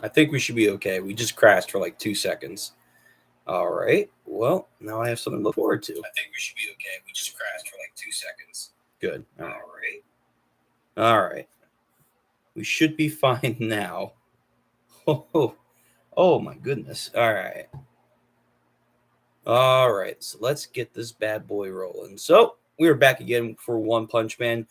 I think we should be okay. We just crashed for like 2 seconds. All right. Well, now I have something to look forward to. I think we should be okay. We just crashed for like 2 seconds. Good. All right. All right. We should be fine now. Oh, oh my goodness. All right. All right. So let's get this bad boy rolling. So we are back again for One Punch Man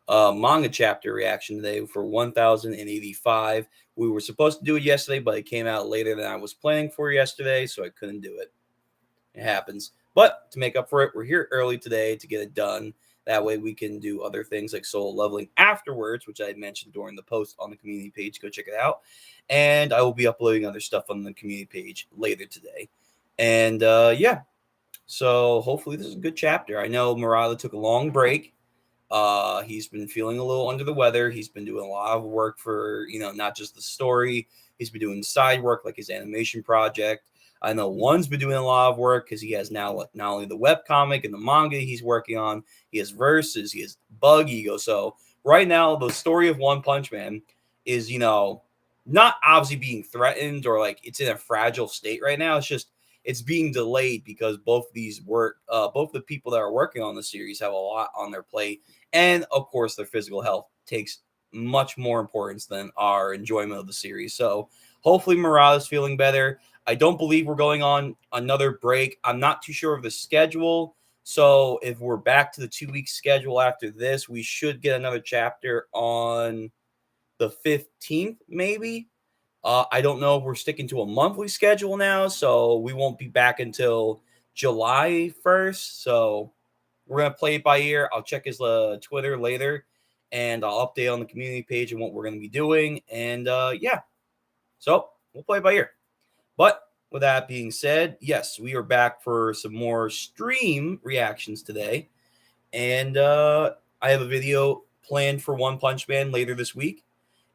manga chapter reaction today for 1085. We were supposed to do it yesterday, but it came out later than I was planning for yesterday, so I couldn't do it. It happens. But to make up for it, we're here early today to get it done. That way we can do other things like solo leveling afterwards, which I had mentioned during the post on the community page. Go check it out. And I will be uploading other stuff on the community page later today. And yeah, so hopefully this is a good chapter. I know Murata took a long break. He's been feeling a little under the weather. He's been doing a lot of work for, not just the story. He's been doing side work like his animation project. I know One's been doing a lot of work because he has now not only the web comic and the manga he's working on, he has verses, he has Bug Ego. So right now, the story of One Punch Man is, not obviously being threatened or like it's in a fragile state right now. It's just it's being delayed because both the people that are working on the series have a lot on their plate, and of course their physical health takes much more importance than our enjoyment of the series. So hopefully Murata's feeling better. I don't believe we're going on another break. I'm not too sure of the schedule. So if we're back to the 2 week schedule after this, we should get another chapter on the 15th, maybe. I don't know if we're sticking to a monthly schedule now, so we won't be back until July 1st. So we're going to play it by ear. I'll check his Twitter later, and I'll update on the community page and what we're going to be doing. And yeah, so we'll play it by ear. But with that being said, yes, we are back for some more stream reactions today. And I have a video planned for One Punch Man later this week.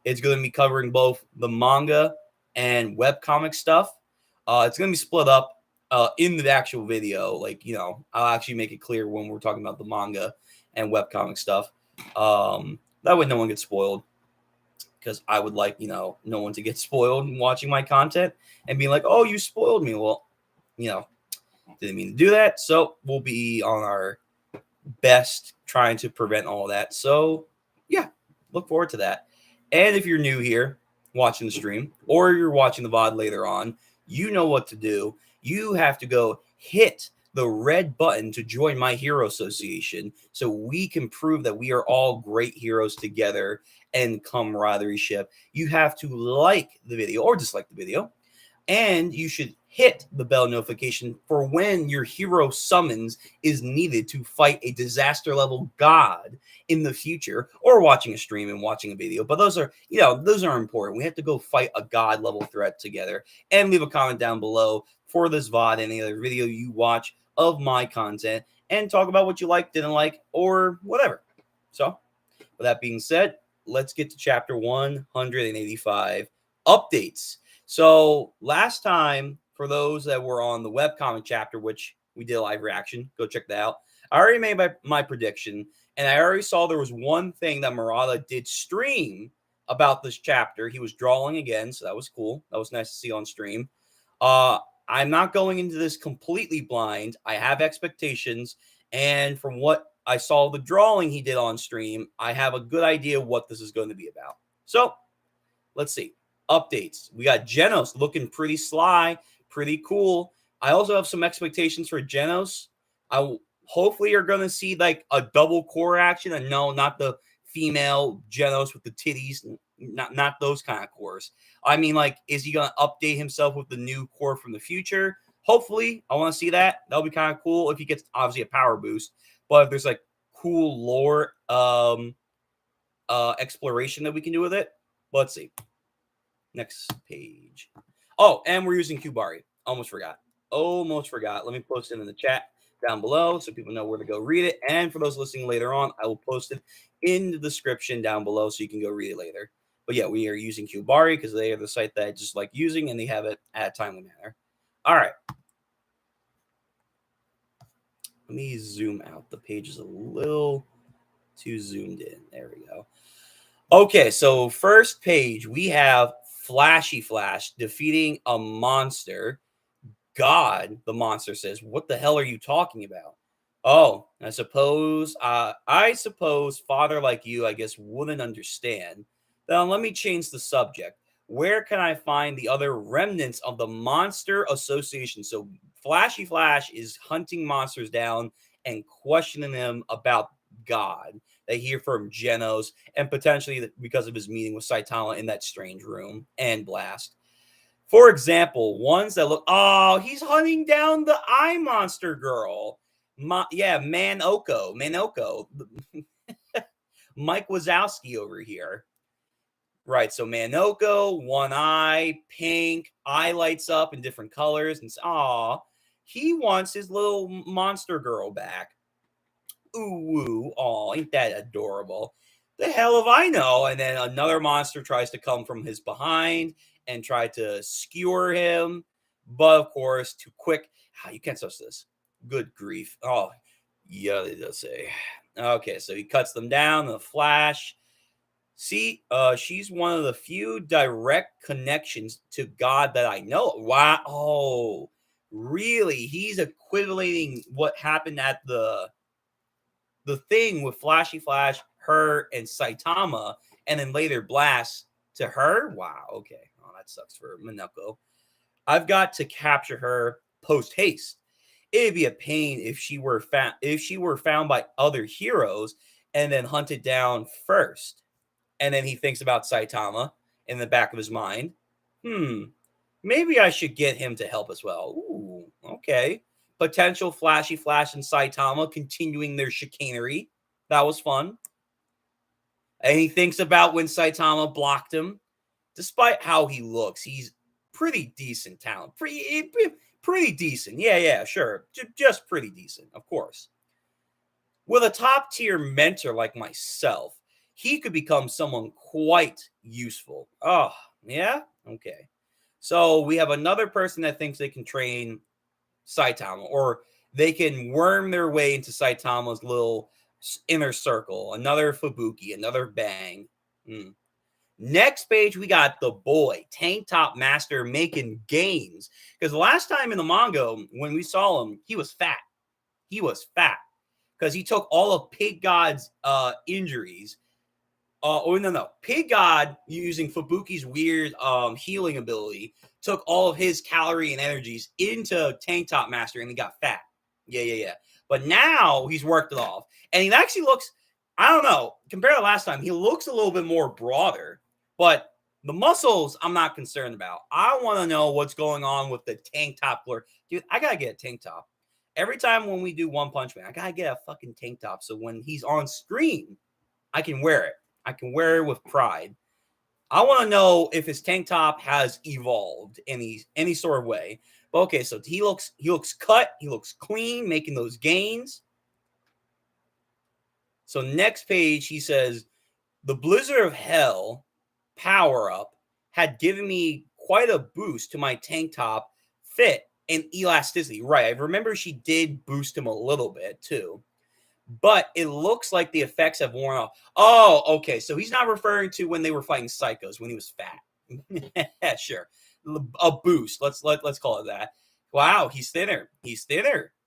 It's going to be covering both the manga and webcomic stuff. It's going to be split up in the actual video. Like, I'll actually make it clear when we're talking about the manga and webcomic stuff. That way no one gets spoiled. Because I would like, no one to get spoiled watching my content and being like, oh, you spoiled me. Well, didn't mean to do that. So we'll be on our best trying to prevent all that. So, yeah, look forward to that. And if you're new here watching the stream or you're watching the VOD later on, you know what to do. You have to go hit the red button to join my hero association so we can prove that we are all great heroes together and camaraderie ship. You have to like the video or dislike the video, and you should hit the bell notification for when your hero summons is needed to fight a disaster level god in the future, or watching a stream and watching a video. But those are important. We have to go fight a god level threat together. And leave a comment down below for this VOD, any other video you watch of my content, and talk about what you like, didn't like, or whatever. So with that being said, let's get to chapter 185 updates. So last time, for those that were on the webcomic chapter, which we did a live reaction, go check that out. I already made my prediction, and I already saw there was one thing that Murata did stream about this chapter. He was drawing again, so that was cool. That was nice to see on stream. I'm not going into this completely blind. I have expectations, and from what I saw the drawing he did on stream, I have a good idea what this is going to be about. So let's see. Updates. We got Genos looking pretty sly, pretty cool. I also have some expectations for Genos. Hopefully you're going to see like a double core action, and no, not the female Genos with the titties, not those kind of cores. I mean, like, is he going to update himself with the new core from the future? Hopefully, I want to see that. That'll be kind of cool if he gets obviously a power boost. But if there's like cool lore exploration that we can do with it, let's see. Next page. Oh, and we're using Kubari. Almost forgot. Let me post it in the chat down below so people know where to go read it. And for those listening later on, I will post it in the description down below so you can go read it later. But yeah, we are using Kubari because they are the site that I just like using, and they have it at a timely manner. All right. Let me zoom out. The page is a little too zoomed in. There we go. Okay, so first page, we have Flashy Flash defeating a monster. God, the monster says, "What the hell are you talking about?" Oh, I suppose father like you, I guess, wouldn't understand. Now let me change the subject. Where can I find the other remnants of the Monster Association? So Flashy Flash is hunting monsters down and questioning them about God. They hear from Genos and potentially because of his meeting with Saitama in that strange room and Blast. For example, ones that look, oh, he's hunting down the eye monster girl. Yeah, Manoko. Mike Wazowski over here. Right, so Manoko, one eye, pink, eye lights up in different colors. And aw, he wants his little monster girl back. Ooh, aw, ain't that adorable? The hell if I know. And then another monster tries to come from his behind and try to skewer him. But of course, too quick. You can't touch this. Good grief. Oh, yeah, they does say. Okay, so he cuts them down. The Flash. See, she's one of the few direct connections to God that I know. Wow. Oh, really? He's equating what happened at the thing with Flashy Flash, her, and Saitama, and then later Blast to her. Wow. Okay. Oh, that sucks for Minako. I've got to capture her post haste. It'd be a pain if she were found by other heroes and then hunted down first. And then he thinks about Saitama in the back of his mind. Maybe I should get him to help as well. Ooh, okay. Potential Flashy Flash and Saitama continuing their chicanery. That was fun. And he thinks about when Saitama blocked him. Despite how he looks, he's pretty decent talent. Pretty decent. Yeah, sure. Just pretty decent, of course. With a top tier mentor like myself, he could become someone quite useful. Oh, yeah? Okay. So we have another person that thinks they can train Saitama, or they can worm their way into Saitama's little inner circle. Another Fubuki, another Bang. Next page, we got the boy, Tank Top Master, making gains. Because the last time in the manga, when we saw him, he was fat. He was fat because he took all of Pig God's injuries. No. Pig God, using Fubuki's weird healing ability, took all of his calorie and energies into Tank Top Master and he got fat. Yeah. But now he's worked it off. And he actually looks, I don't know, compared to last time, he looks a little bit more broader. But the muscles, I'm not concerned about. I want to know what's going on with the tank top blur. Dude, I got to get a tank top. Every time when we do One Punch Man, I got to get a fucking tank top. So when he's on screen, I can wear it. I can wear it with pride. I want to know if his tank top has evolved in any sort of way. But okay, so he looks cut, he looks clean, making those gains. So next page, he says, the Blizzard of Hell power up had given me quite a boost to my tank top fit and elasticity. Right, I remember she did boost him a little bit too. But it looks like the effects have worn off. Oh, okay. So he's not referring to when they were fighting psychos when he was fat. Sure, a boost. Let's call it that. Wow, he's thinner.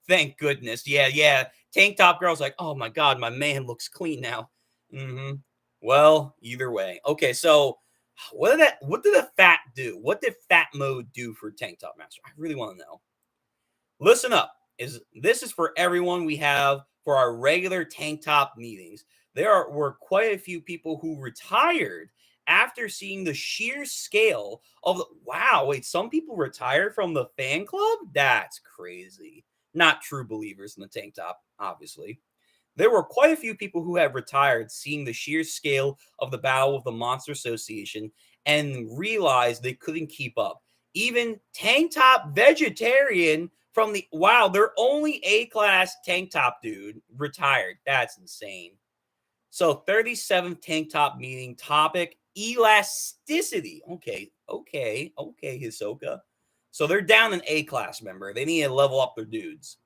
Thank goodness. Yeah. Tank top girl's like, oh my god, my man looks clean now. Well, either way. Okay, so what did the fat do? What did fat mode do for Tank Top Master? I really want to know. Listen up. This is for everyone we have for our regular tank top meetings. There were quite a few people who retired after seeing the sheer scale of the wow. Wait, some people retired from the fan club? That's crazy. Not true believers in the tank top, obviously. There were quite a few people who have retired seeing the sheer scale of the battle with the Monster Association and realized they couldn't keep up. Even Tank Top Vegetarian from their only A-class tank top dude retired. That's insane. So 37th tank top meeting topic, elasticity. Okay, Hisoka. So they're down an A-class member. They need to level up their dudes.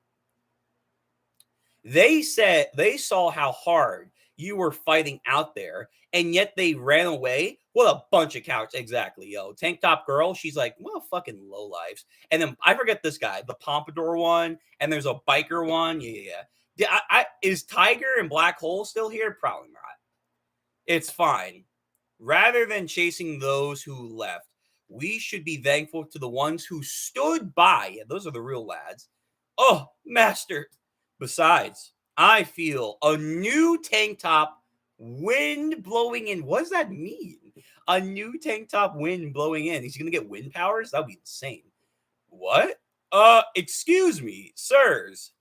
They said they saw how hard you were fighting out there, and yet they ran away What a bunch of cowards. Exactly, yo. Tank top girl, she's like, well, fucking low lives. And then I forget this guy, the pompadour one, and there's a biker one. Yeah. Is Tiger and Black Hole still here? Probably not. It's fine. Rather than chasing those who left, we should be thankful to the ones who stood by. Yeah, those are the real lads. Oh, master. Besides, I feel a new tank top wind blowing in. What does that mean? A new tank top wind blowing in. He's going to get wind powers? That would be insane. What? Excuse me, sirs.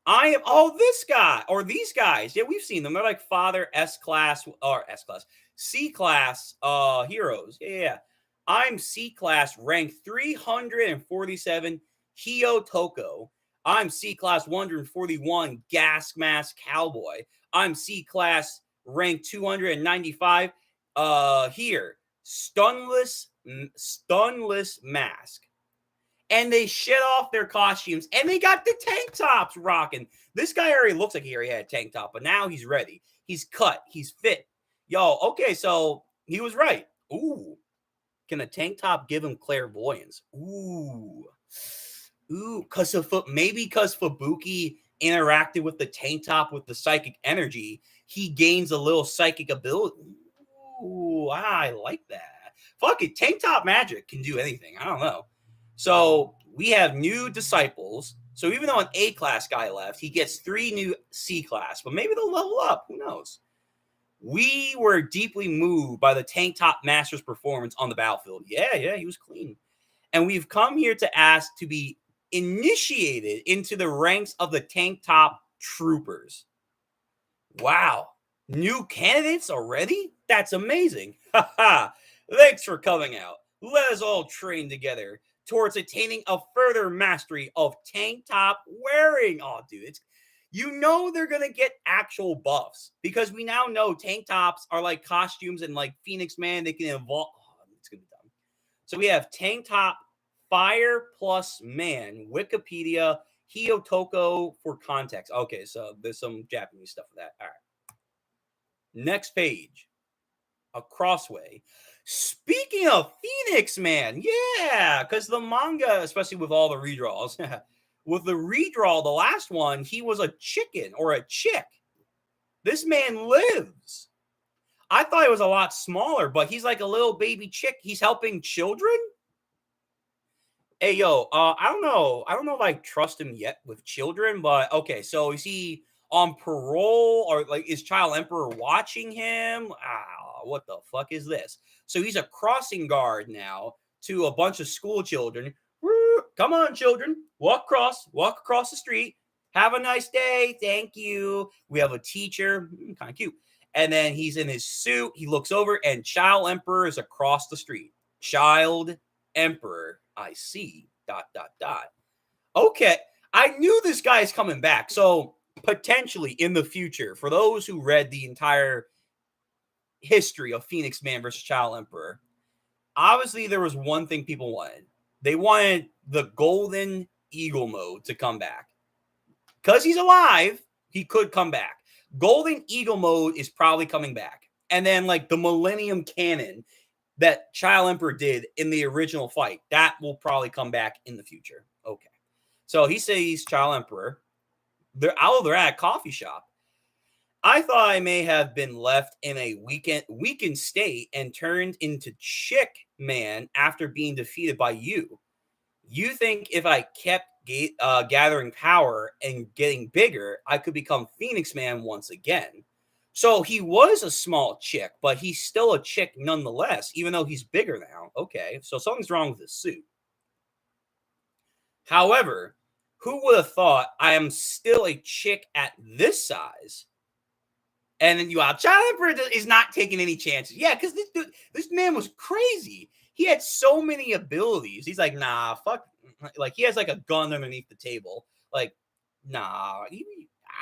I am this guy or these guys. Yeah, we've seen them. They're like Father S class or S class, C class heroes. Yeah. I'm C class rank 347 Hio Toko. I'm C class 141 Gas Mask Cowboy. I'm C class rank 295 here. Stunless Mask. And they shit off their costumes, and they got the tank tops rocking. This guy already looks like he already had a tank top, but now he's ready. He's cut. He's fit. Yo, okay, so he was right. Ooh. Can a tank top give him clairvoyance? Ooh. Because Fubuki interacted with the tank top with the psychic energy, he gains a little psychic ability. Ooh, I like that. Fuck it. Tank top magic can do anything. I don't know. So we have new disciples. So even though an A class guy left, he gets 3 new C class, but maybe they'll level up. Who knows? We were deeply moved by the tank top master's performance on the battlefield. Yeah, he was clean. And we've come here to ask to be initiated into the ranks of the tank top troopers. Wow. New candidates already? That's amazing. Thanks for coming out. Let us all train together towards attaining a further mastery of tank top wearing. Oh, dude, they're going to get actual buffs because we now know tank tops are like costumes and like Phoenix Man, they can evolve. Oh, it's going to be dumb. So we have tank top Fire Plus Man, Wikipedia, Hiyotoko for context. Okay, so there's some Japanese stuff for that. All right. Next page. A crossway. Speaking of Phoenix Man, yeah, because the manga, especially with all the redraws, with the redraw, the last one, he was a chicken or a chick. This man lives. I thought it was a lot smaller, but he's like a little baby chick. He's helping children. Hey, yo, I don't know. I don't know if I trust him yet with children, but okay. So is he on parole or like is Child Emperor watching him? What the fuck is this? So he's a crossing guard now to a bunch of school children. Come on, children, walk across the street. Have a nice day. Thank you. We have a teacher, kind of cute. And then he's in his suit. He looks over and Child Emperor is across the street. Child Emperor, I see. ... Okay, I knew this guy is coming back. So potentially in the future, for those who read the entire history of Phoenix Man versus Child Emperor, obviously there was one thing people wanted. They wanted the Golden Eagle mode to come back. Because he's alive, he could come back. Golden Eagle mode is probably coming back. And then like the Millennium Cannon that Child Emperor did in the original fight, that will probably come back in the future. Okay. So he says Child Emperor. They're at a coffee shop. I thought I may have been left in a weakened state and turned into Chick Man after being defeated by you. You think if I kept gathering power and getting bigger, I could become Phoenix Man once again. So he was a small chick, but he's still a chick nonetheless, even though he's bigger now. Okay, so something's wrong with his suit. However, who would have thought I am still a chick at this size? And then Child Emperor is not taking any chances. Yeah, because this man was crazy. He had so many abilities. He's like, nah, fuck. Like, he has like a gun underneath the table. Like, nah,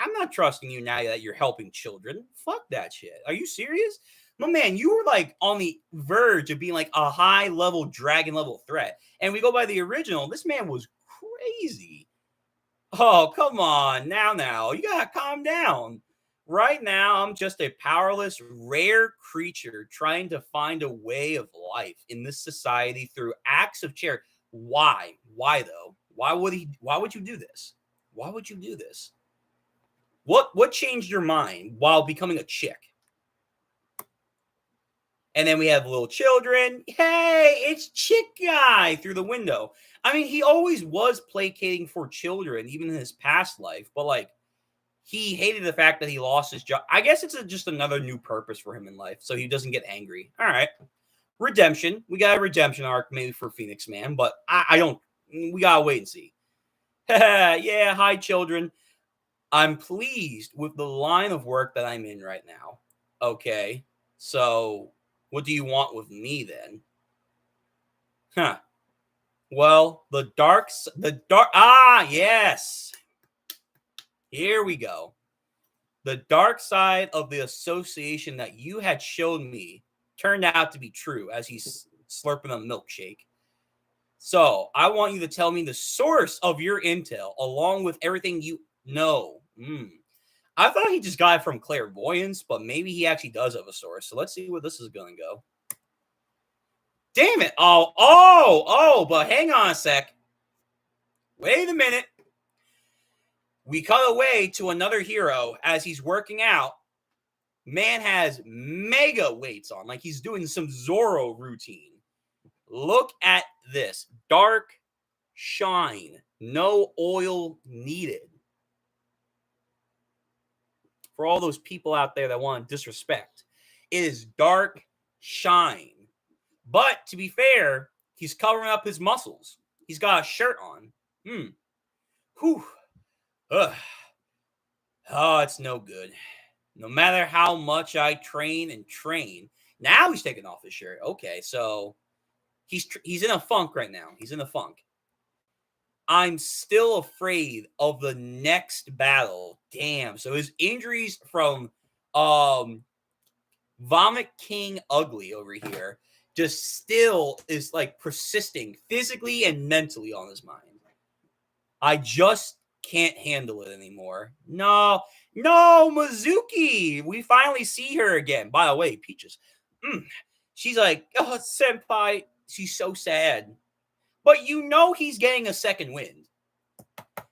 I'm not trusting you now that you're helping children. Fuck that shit. Are you serious? My man, you were like on the verge of being like a high level dragon level threat. And we go by the original. This man was crazy. Oh, come on. Now. You got to calm down. Right now, I'm just a powerless, rare creature trying to find a way of life in this society through acts of charity. Why? Why though? Why would you do this? Why would you do this? What changed your mind while becoming a chick? And then we have little children. Hey, it's Chick Guy through the window. I mean, he always was placating for children, even in his past life. But like, he hated the fact that he lost his job. I guess it's just another new purpose for him in life, so he doesn't get angry. All right, redemption. We got a redemption arc maybe for Phoenix Man, but I don't. We gotta wait and see. Yeah, hi children. I'm pleased with the line of work that I'm in right now. Okay, so what do you want with me then? Huh. Well, the dark. Yes. Here we go. The dark side of the association that you had shown me turned out to be true as he's slurping a milkshake. So I want you to tell me the source of your intel along with everything you know. I thought he just got it from clairvoyance, but maybe he actually does have a source. So let's see where this is going to go. Damn it. But hang on a sec. Wait a minute. We cut away to another hero as he's working out. Man has mega weights on, like he's doing some Zorro routine. Look at this. Dark shine. No oil needed. For all those people out there that want to disrespect, it is dark shine. But to be fair, he's covering up his muscles. He's got a shirt on. Whew. Ugh. Oh, it's no good. No matter how much I train and train. Now he's taking off his shirt. Okay, so he's in a funk right now. He's in a funk. I'm still afraid of the next battle. Damn. So his injuries from Vomit King Ugly over here just still is like persisting physically and mentally on his mind. I just can't handle it anymore. No, Mizuki. We finally see her again. By the way, Peaches. She's like, oh, senpai. She's so sad. But you know he's getting a second wind.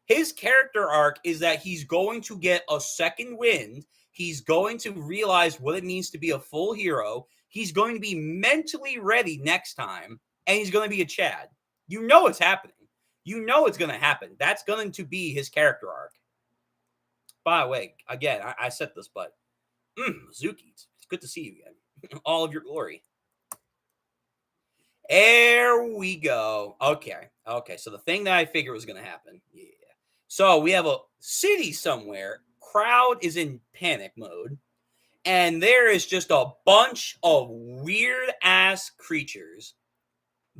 His character arc is that he's going to get a second wind. He's going to realize what it means to be a full hero. He's going to be mentally ready next time. And he's going to be a Chad. You know it's happening. You know it's going to happen. That's going to be his character arc. By the way, again, I said this, but Mizuki, it's good to see you again. All of your glory. There we go. Okay. So the thing that I figured was going to happen. Yeah. So we have a city somewhere. Crowd is in panic mode. And there is just a bunch of weird ass creatures.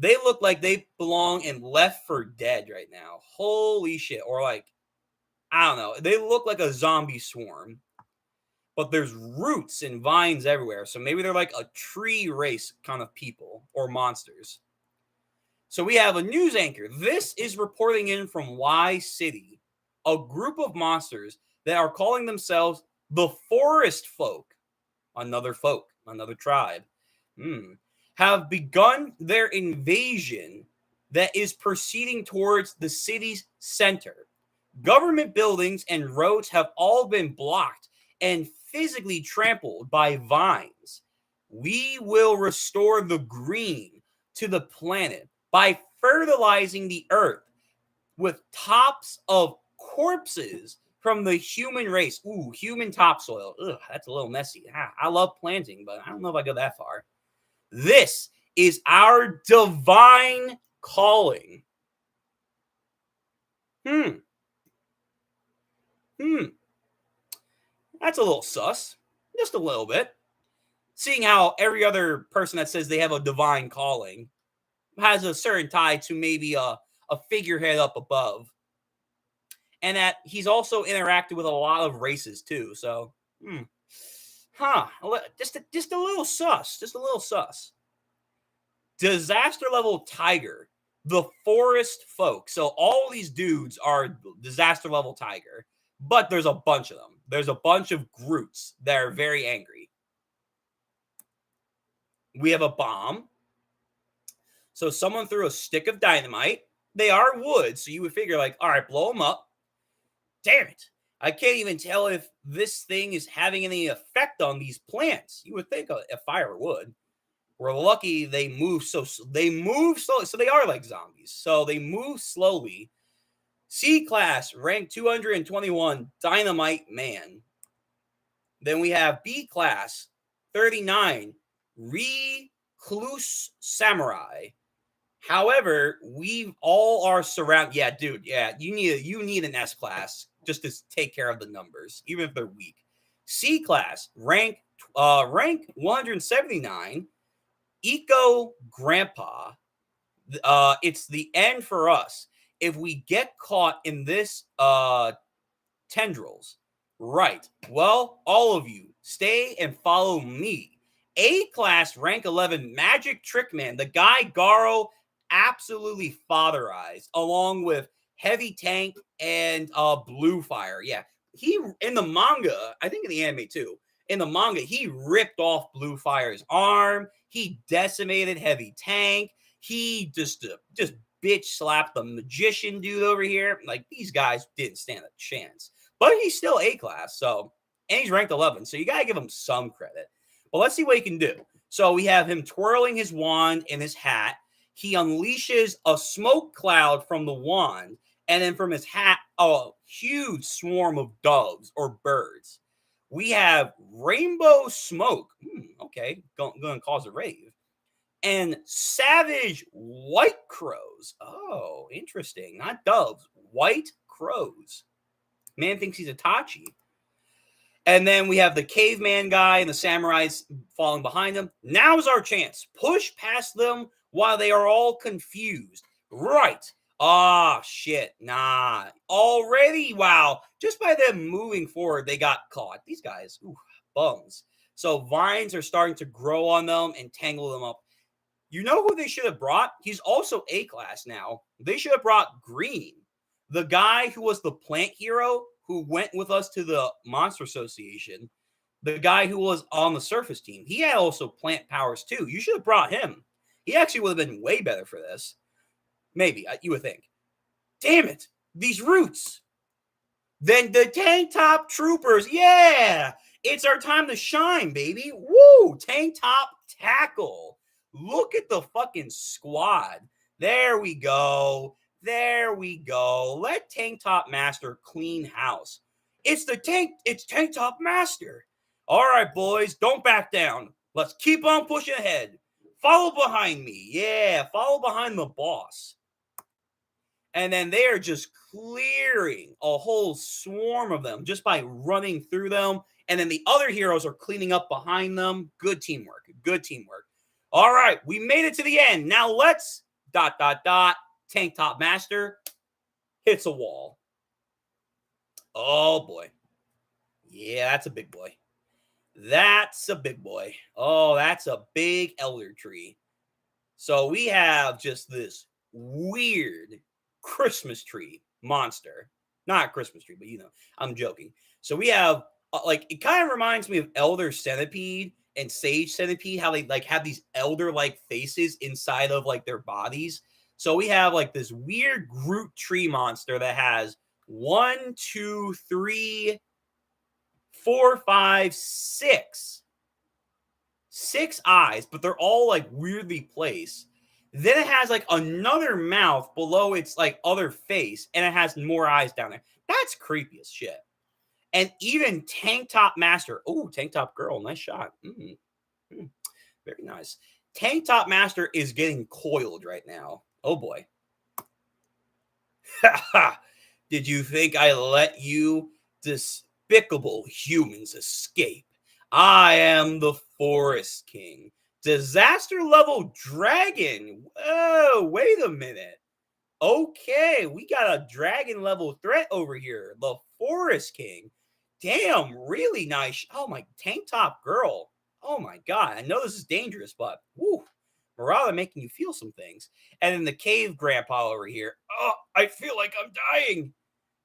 They look like they belong in Left 4 Dead right now. Holy shit. Or like, I don't know. They look like a zombie swarm. But there's roots and vines everywhere. So maybe they're like a tree race kind of people or monsters. So we have a news anchor. This is reporting in from Y City. A group of monsters that are calling themselves the Forest Folk. Another tribe. Have begun their invasion that is proceeding towards the city's center. Government buildings and roads have all been blocked and physically trampled by vines. We will restore the green to the planet by fertilizing the earth with tops of corpses from the human race. Ooh, human topsoil. Ugh, that's a little messy. I love planting, but I don't know if I go that far. This is our divine calling. That's a little sus. Just a little bit. Seeing how every other person that says they have a divine calling has a certain tie to maybe a figurehead up above. And that he's also interacted with a lot of races too. So, just a little sus. Just a little sus. Disaster level tiger. The Forest Folk. So all these dudes are disaster level tiger. But there's a bunch of them. There's a bunch of Groots that are very angry. We have a bomb. So someone threw a stick of dynamite. They are wood, so you would figure like, all right, blow them up. Damn it. I can't even tell if this thing is having any effect on these plants. You would think a fire would. We're lucky they move slowly. So they are like zombies. So they move slowly. C class, rank 221, Dynamite Man. Then we have B class, 39, Recluse Samurai. However, we all are surrounded. Yeah, dude. Yeah, you need an S class just to take care of the numbers, even if they're weak. C class, rank 179, Eco Grandpa. It's the end for us if we get caught in this tendrils. Right. Well, all of you stay and follow me. A class, rank 11, Magic Trick Man, the guy Garo absolutely fatherized, along with Heavy Tank and Blue Fire. Yeah, he in the manga, I think in the anime too. In the manga, he ripped off Blue Fire's arm. He decimated Heavy Tank. He just bitch slapped the magician dude over here. Like, these guys didn't stand a chance. But he's still A class, so, and he's ranked 11, so you got to give him some credit. But let's see what he can do. So we have him twirling his wand in his hat. He unleashes a smoke cloud from the wand, and then from his hat, a huge swarm of doves or birds. We have rainbow smoke. Okay, going to cause a rave. And savage white crows. Oh, interesting. Not doves, white crows. Man thinks he's Itachi. And then we have the caveman guy and the samurais falling behind him. Now's our chance. Push past them while they are all confused. Right. Oh, shit. Nah. Already, wow. Just by them moving forward, they got caught. These guys, bums. So vines are starting to grow on them and tangle them up. You know who they should have brought? He's also A class now. They should have brought Green, the guy who was the plant hero who went with us to the Monster Association, the guy who was on the surface team. He had also plant powers too. You should have brought him. He actually would have been way better for this. Maybe, you would think. Damn it, these roots. Then the Tank Top Troopers. Yeah, it's our time to shine, baby. Woo, Tank Top Tackle. Look at the fucking squad. There we go. There we go. Let Tank Top Master clean house. It's Tank Top Master. All right, boys, don't back down. Let's keep on pushing ahead. Follow behind me. Yeah, follow behind the boss. And then they are just clearing a whole swarm of them just by running through them. And then the other heroes are cleaning up behind them. Good teamwork. Good teamwork. All right, we made it to the end. Now let's ... Tank Top Master hits a wall. Oh, boy. Yeah, that's a big boy. That's a big boy. Oh, that's a big elder tree. So we have just this weird Christmas tree monster. Not a Christmas tree, but I'm joking. So we have, it kind of reminds me of Elder Centipede and Sage Centipede, how they have these elder-like faces inside of their bodies. So we have this weird Groot tree monster that has 1, 2, 3, 4, 5, 6 eyes, but they're all weirdly placed. Then it has another mouth below its other face, and it has more eyes down there. That's creepy as shit. And even Tank Top Master. Oh, Tank Top Girl, nice shot. Very nice. Tank Top Master is getting coiled right now. Oh boy. Did you think I let you despicable humans escape? I am the Forest King. Disaster level dragon. Whoa, wait a minute. Okay, we got a dragon level threat over here. The Forest King. Damn, really nice. Oh my, Tank Top Girl. Oh my God. I know this is dangerous, but whoo. Murata making you feel some things. And then the cave grandpa over here. Oh, I feel like I'm dying.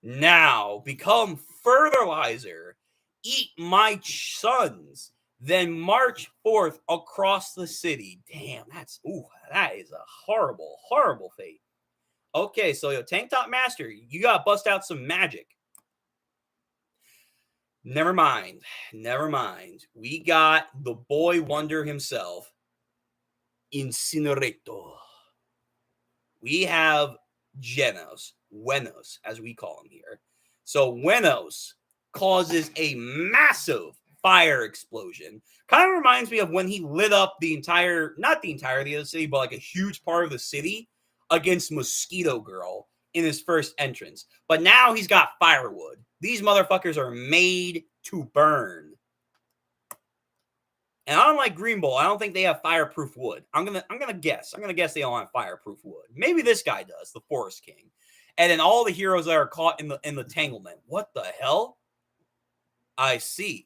Now become fertilizer. Eat my sons. Then march forth across the city. Damn, that is a horrible, horrible fate. Okay, so Tank Top Master, you gotta bust out some magic. Never mind. Never mind. We got the boy wonder himself, Incinerator. We have Genos, as we call him here. So Genos causes a massive fire explosion. Kind of reminds me of when he lit up not the entirety of the city, but like a huge part of the city against Mosquito Girl in his first entrance. But now he's got firewood. These motherfuckers are made to burn. And unlike Green Bull, I don't think they have fireproof wood. I'm gonna guess. I'm gonna guess they don't have fireproof wood. Maybe this guy does, the Forest King. And then all the heroes that are caught in the entanglement. What the hell? I see.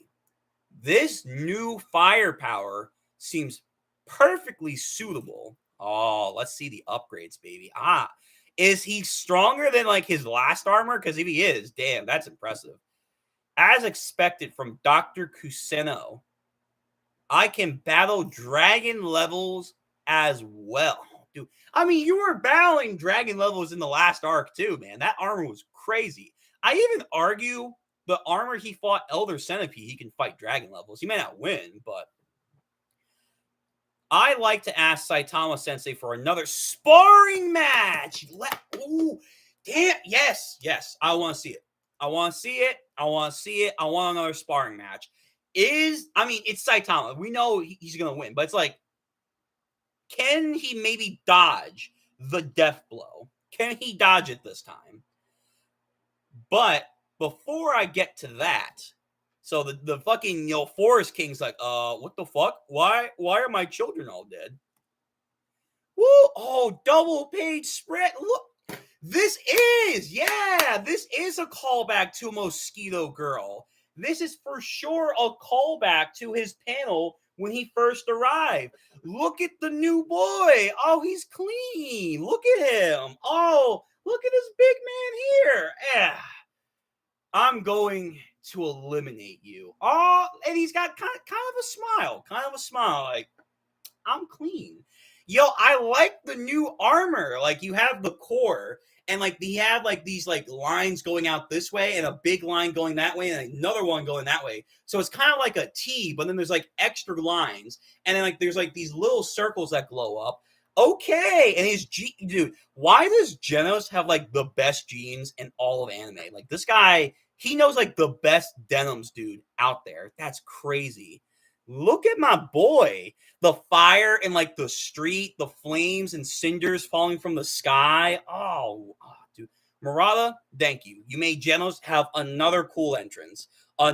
This new firepower seems perfectly suitable. Oh, let's see the upgrades, baby. Is he stronger than like his last armor? Because if he is, damn, that's impressive. As expected from Dr. Kuseno, I can battle dragon levels as well. Dude, I mean, you were battling dragon levels in the last arc too, man. That armor was crazy. I even argue the armor he fought Elder Centipede, he can fight dragon levels. He may not win, but I like to ask Saitama Sensei for another sparring match. Ooh, damn. Yes. I want to see it. I want to see it. I want another sparring match. It's Saitama. We know he's going to win, but it's like, can he maybe dodge the death blow? Can he dodge it this time? But before I get to that, so the fucking Forest King's like, what the fuck? Why are my children all dead? Woo! Oh, double page spread. Look, this is a callback to Mosquito Girl. This is for sure a callback to his panel when he first arrived. Look at the new boy. Oh, he's clean. Look at him. Oh, look at this big man here. I'm going to eliminate you. Oh, and he's got kind of a smile, like, I'm clean. Yo, I like the new armor. Like, you have the core, and like they have like these like lines going out this way, and a big line going that way, and another one going that way. So it's kind of like a T, but then there's like extra lines, and then like there's like these little circles that glow up. Okay, and dude, why does Genos have like the best jeans in all of anime? Like, this guy, he knows like the best denims, dude, out there. That's crazy. Look at my boy. The fire and like the street, the flames and cinders falling from the sky. Oh, dude. Murata, thank you. You made Genos have another cool entrance. Oh,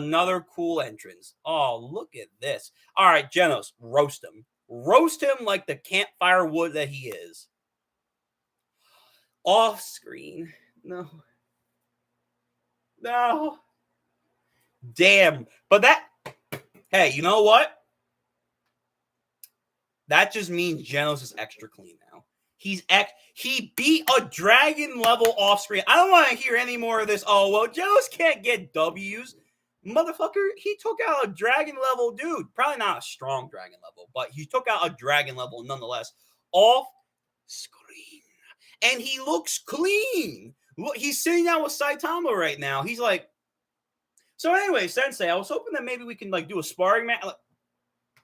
look at this. All right, Genos, roast him. Roast him like the campfire wood that he is. Off screen. No. Damn. But hey, you know what? That just means Genos is extra clean now. He beat a dragon level off screen. I don't want to hear any more of this. Oh, well, Genos can't get W's. Motherfucker, he took out a dragon level dude. Probably not a strong dragon level, but he took out a dragon level nonetheless off screen. And he looks clean. Look, he's sitting down with Saitama right now. He's like, so anyway, Sensei, I was hoping that maybe we can like do a sparring match.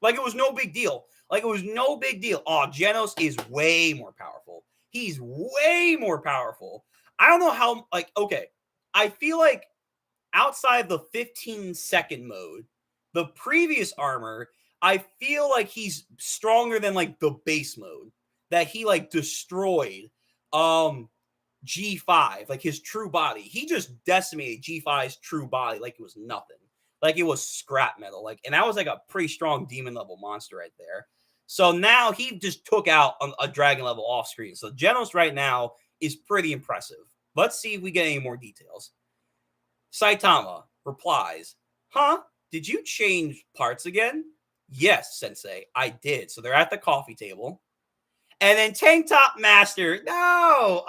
Like it was no big deal. Oh, Genos is way more powerful. He's way more powerful. I don't know how, like, okay. I feel like outside the 15-second mode, the previous armor, I feel like he's stronger than like the base mode that he like destroyed G5, like his true body. He just decimated G5's true body like it was nothing. Like it was scrap metal. Like, and that was like a pretty strong demon level monster right there. So now he just took out a dragon level off screen. So Genos right now is pretty impressive. Let's see if we get any more details. Saitama replies, huh? Did you change parts again? Yes, Sensei, I did. So they're at the coffee table. And then Tank Top Master, no!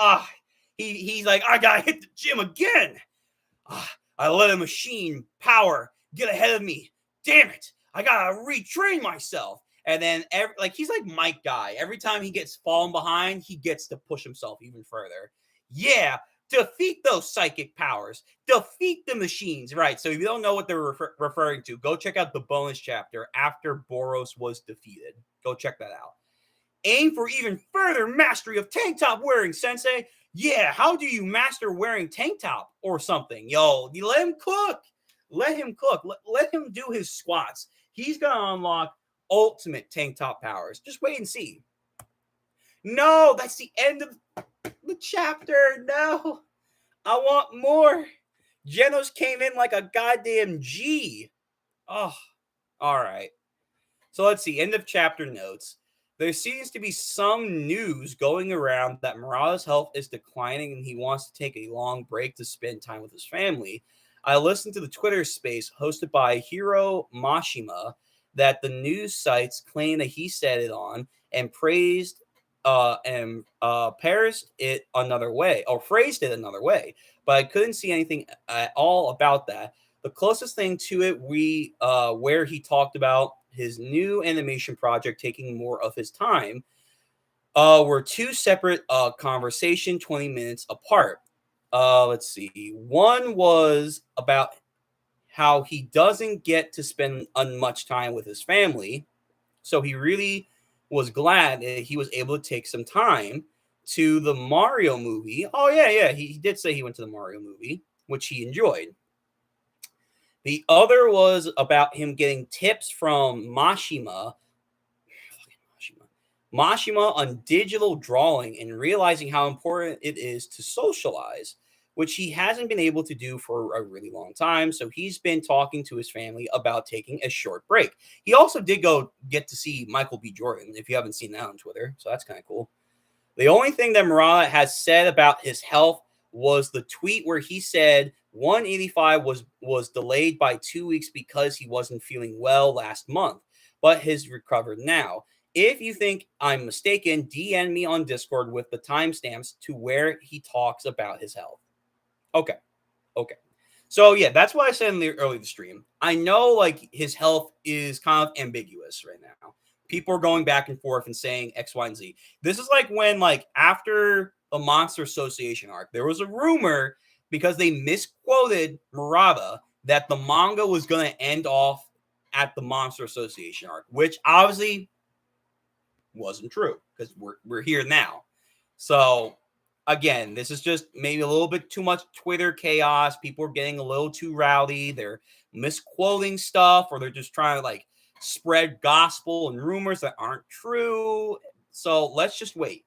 He's like, I gotta hit the gym again. I let a machine power get ahead of me. Damn it. I gotta retrain myself. And then he's like Mike Guy. Every time he gets fallen behind, he gets to push himself even further. Yeah, defeat those psychic powers. Defeat the machines. Right. So if you don't know what they're referring to, go check out the bonus chapter after Boros was defeated. Go check that out. Aim for even further mastery of tank top wearing, Sensei. Yeah, how do you master wearing tank top or something? Yo, you let him cook. Let him cook. Let him do his squats. He's going to unlock ultimate tank top powers. Just wait and see. No, that's the end of the chapter. No, I want more. Genos came in like a goddamn G. Oh, all right. So let's see. End of chapter notes. There seems to be some news going around that Murata's health is declining and he wants to take a long break to spend time with his family. I listened to the Twitter space hosted by Hiro Mashima that the news sites claim that he said it on and praised phrased it another way, but I couldn't see anything at all about that. The closest thing to it, where he talked about his new animation project taking more of his time, were two separate conversation 20 minutes apart. Let's see. One was about how he doesn't get to spend much time with his family, so he really was glad that he was able to take some time to the Mario movie. Oh yeah, he did say he went to the Mario movie, which he enjoyed. The other was about him getting tips from Mashima on digital drawing and realizing how important it is to socialize, which he hasn't been able to do for a really long time. So he's been talking to his family about taking a short break. He also did go get to see Michael B. Jordan, if you haven't seen that on Twitter. So that's kind of cool. The only thing that Murata has said about his health was the tweet where he said 185 was delayed by 2 weeks because he wasn't feeling well last month, but has recovered now. If you think I'm mistaken, DM me on Discord with the timestamps to where he talks about his health. Okay. So yeah, that's what I said in the early the stream. I know like his health is kind of ambiguous right now. People are going back and forth and saying X, Y, and Z. This is like when like after the Monster Association arc, there was a rumor because they misquoted Murata that the manga was going to end off at the Monster Association arc, which obviously wasn't true because we're here now. So again, this is just maybe a little bit too much Twitter chaos. People are getting a little too rowdy. They're misquoting stuff, or they're just trying to like spread gospel and rumors that aren't true. So let's just wait.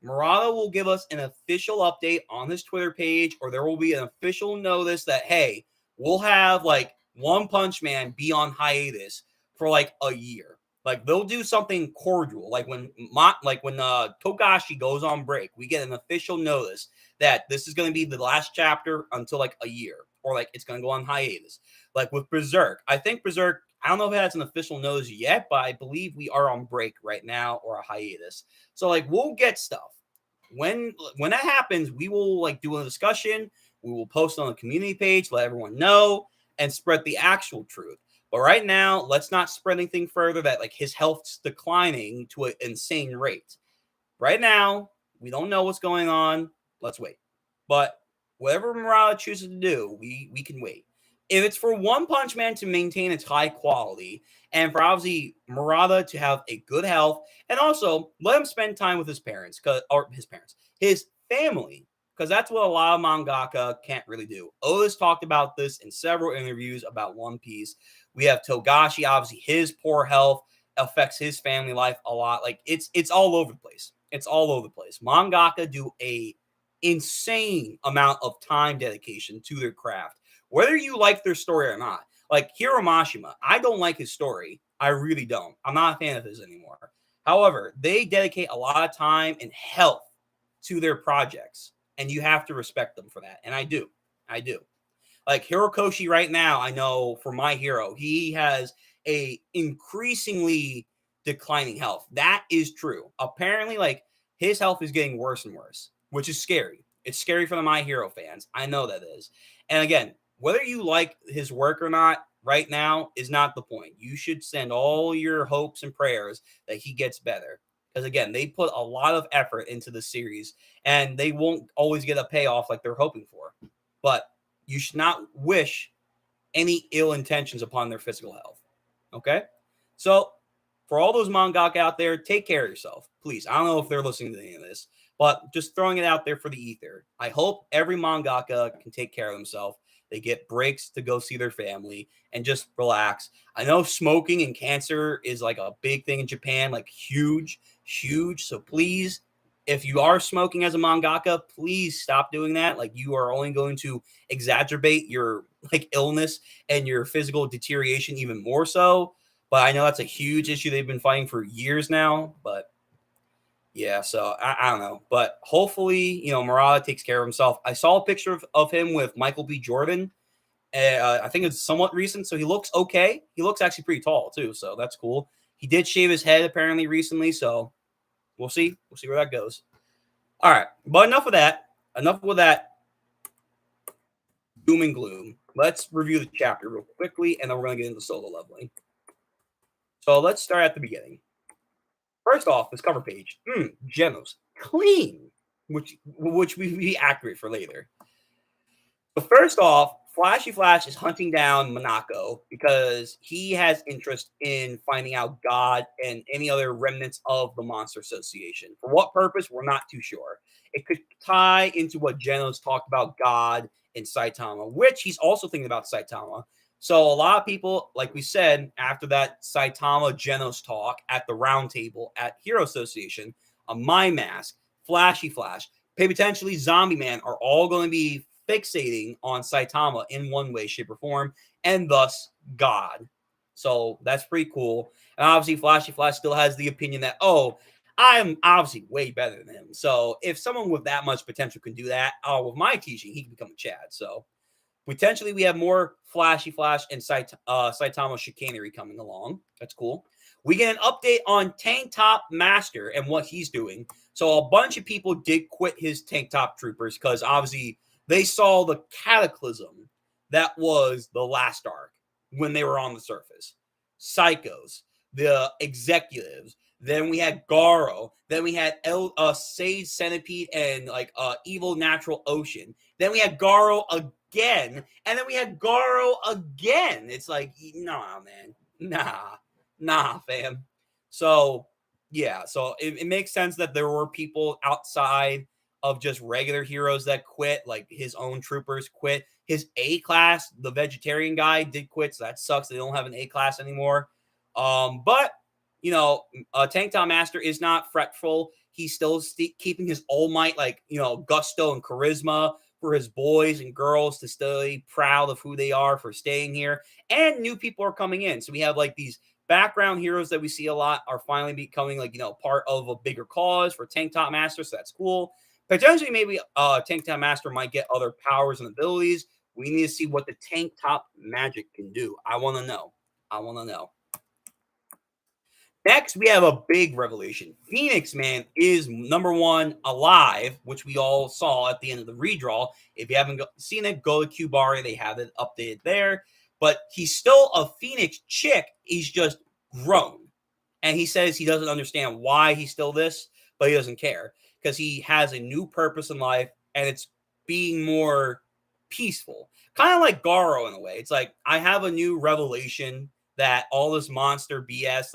Murata will give us an official update on his Twitter page, or there will be an official notice that, hey, we'll have like One Punch Man be on hiatus for like a year. Like they'll do something cordial, like when Togashi goes on break, we get an official notice that this is going to be the last chapter until like a year, or like it's going to go on hiatus. Like with Berserk, I think Berserk, I don't know if it has an official notice yet, but I believe we are on break right now or a hiatus. So like we'll get stuff when that happens. We will like do a discussion. We will post on the community page, let everyone know, and spread the actual truth. But right now, let's not spread anything further that like his health's declining to an insane rate. Right now, we don't know what's going on. Let's wait. But whatever Murata chooses to do, we can wait. If it's for One Punch Man to maintain its high quality, and for obviously Murata to have a good health, and also let him spend time with his his family, because that's what a lot of mangaka can't really do. Oda's talked about this in several interviews about One Piece. We have Togashi, obviously his poor health affects his family life a lot. Like it's all over the place. It's all over the place. Mangaka do a insane amount of time dedication to their craft, whether you like their story or not. Like Hiro Mashima, I don't like his story. I really don't. I'm not a fan of his anymore. However, they dedicate a lot of time and health to their projects, and you have to respect them for that. And I do. Like Hirokoshi right now, I know for My Hero, he has a increasingly declining health. That is true. Apparently, like his health is getting worse and worse, which is scary. It's scary for the My Hero fans. I know that is. And again, whether you like his work or not right now is not the point. You should send all your hopes and prayers that he gets better. Because again, they put a lot of effort into the series and they won't always get a payoff like they're hoping for. But you should not wish any ill intentions upon their physical health. Okay? So, for all those mangaka out there, take care of yourself, please. I don't know if they're listening to any of this, but just throwing it out there for the ether. I hope every mangaka can take care of themselves. They get breaks to go see their family and just relax. I know smoking and cancer is like a big thing in Japan, like huge, huge. So please, if you are smoking as a mangaka, please stop doing that. Like you are only going to exacerbate your like illness and your physical deterioration even more so. But I know that's a huge issue they've been fighting for years now. But yeah, so I don't know. But hopefully, Murata takes care of himself. I saw a picture of him with Michael B. Jordan. I think it's somewhat recent, so he looks okay. He looks actually pretty tall, too, so that's cool. He did shave his head apparently recently, so we'll see. We'll see where that goes. All right, but enough of that. Enough with that doom and gloom. Let's review the chapter real quickly, and then we're going to get into solo leveling. So let's start at the beginning. First off, this cover page, Genos, clean, which would be accurate for later. But first off, Flashy Flash is hunting down Monaco because he has interest in finding out God and any other remnants of the Monster Association. For what purpose, we're not too sure. It could tie into what Genos talked about God and Saitama, which he's also thinking about Saitama. So a lot of people, like we said, after that Saitama Genos talk at the round table at Hero Association, a My Mask, Flashy Flash, potentially Zombie Man are all going to be fixating on Saitama in one way, shape, or form, and thus God. So that's pretty cool. And obviously, Flashy Flash still has the opinion that, I'm obviously way better than him. So if someone with that much potential can do that, with my teaching, he can become a Chad. So potentially, we have more Flashy Flash and Saitama chicanery coming along. That's cool. We get an update on Tank Top Master and what he's doing. So a bunch of people did quit his Tank Top Troopers because obviously they saw the cataclysm that was the last arc when they were on the surface. Psychos, the executives. Then we had Garo. Then we had Sage Centipede and Evil Natural Ocean. Then we had Garo again. And then we had Garo again. It's like, nah, man. Nah, fam. So, yeah. So it makes sense that there were people outside of just regular heroes that quit, like his own troopers quit. His A class, the vegetarian guy, did quit, so that sucks. They don't have an A class anymore. But Tank Top Master is not fretful. He's still keeping his All Might, gusto and charisma for his boys and girls to stay proud of who they are for staying here. And new people are coming in. So we have these background heroes that we see a lot are finally becoming part of a bigger cause for Tank Top Master. So that's cool. Potentially, maybe Tank Top Master might get other powers and abilities. We need to see what the Tank Top magic can do. I want to know. Next, we have a big revelation. Phoenix Man is #1 alive, which we all saw at the end of the redraw. If you haven't seen it, go to Qbari. They have it updated there. But he's still a Phoenix chick. He's just grown. And he says he doesn't understand why he's still this, but he doesn't care because he has a new purpose in life, and it's being more peaceful. Kind of like Garo in a way. It's like, I have a new revelation that all this monster BS,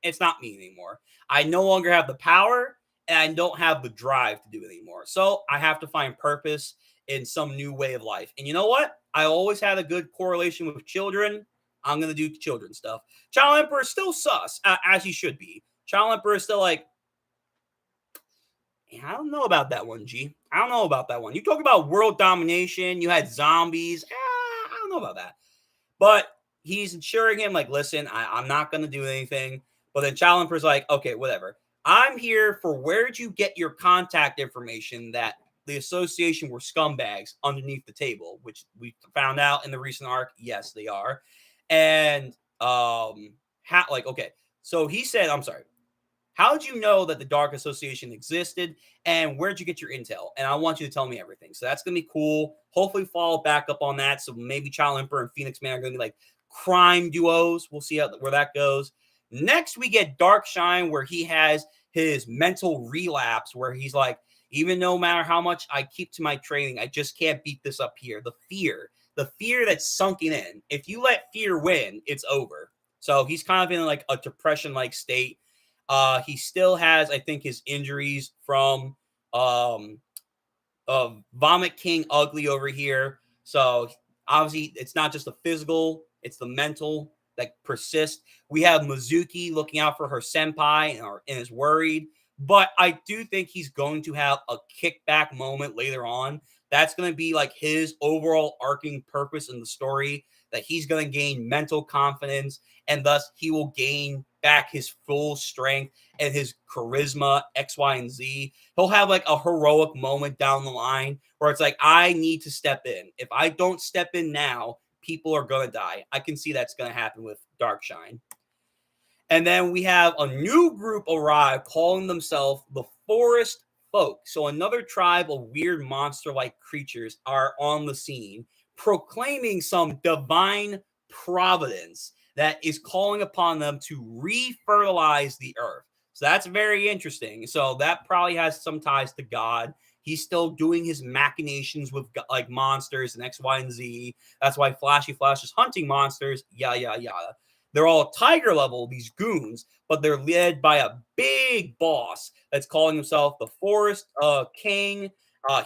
it's not me anymore. I no longer have the power, and I don't have the drive to do it anymore. So I have to find purpose in some new way of life. And you know what? I always had a good correlation with children. I'm going to do children stuff. Child Emperor is still sus, as he should be. Child Emperor is still I don't know about that one, G. I don't know about that one. You talk about world domination. You had zombies. I don't know about that. But he's ensuring him, listen, I'm not going to do anything. But then Child Emperor's okay, whatever. I'm here for where'd you get your contact information that the association were scumbags underneath the table, which we found out in the recent arc. Yes, they are. And, okay. So he said, I'm sorry. How did you know that the Dark Association existed, and where'd you get your intel? And I want you to tell me everything. So that's gonna be cool. Hopefully, follow back up on that. So maybe Child Emperor and Phoenix Man are gonna be like crime duos. We'll see where that goes. Next, we get Darkshine, where he has his mental relapse, where he's like, even no matter how much I keep to my training, I just can't beat this up here. The fear that's sunken in. If you let fear win, it's over. So he's kind of in like a depression-like state. He still has, I think, his injuries from Vomit King Ugly over here. So obviously, it's not just the physical, it's the mental that persists. We have Mizuki looking out for her senpai and is worried. But I do think he's going to have a kickback moment later on. That's going to be like his overall arcing purpose in the story, that he's going to gain mental confidence, and thus he will gain back his full strength and his charisma, X, Y, and Z. He'll have like a heroic moment down the line where it's like, I need to step in. If I don't step in now, people are going to die. I can see that's going to happen with Darkshine. And then we have a new group arrive calling themselves the Forest Folk. So another tribe of weird monster-like creatures are on the scene, proclaiming some divine providence that is calling upon them to refertilize the earth. So that's very interesting. So that probably has some ties to God. He's still doing his machinations with like monsters and X, Y, and Z. That's why Flashy Flash is hunting monsters, yada, yada, yada. They're all tiger level, these goons, but they're led by a big boss that's calling himself the Forest King.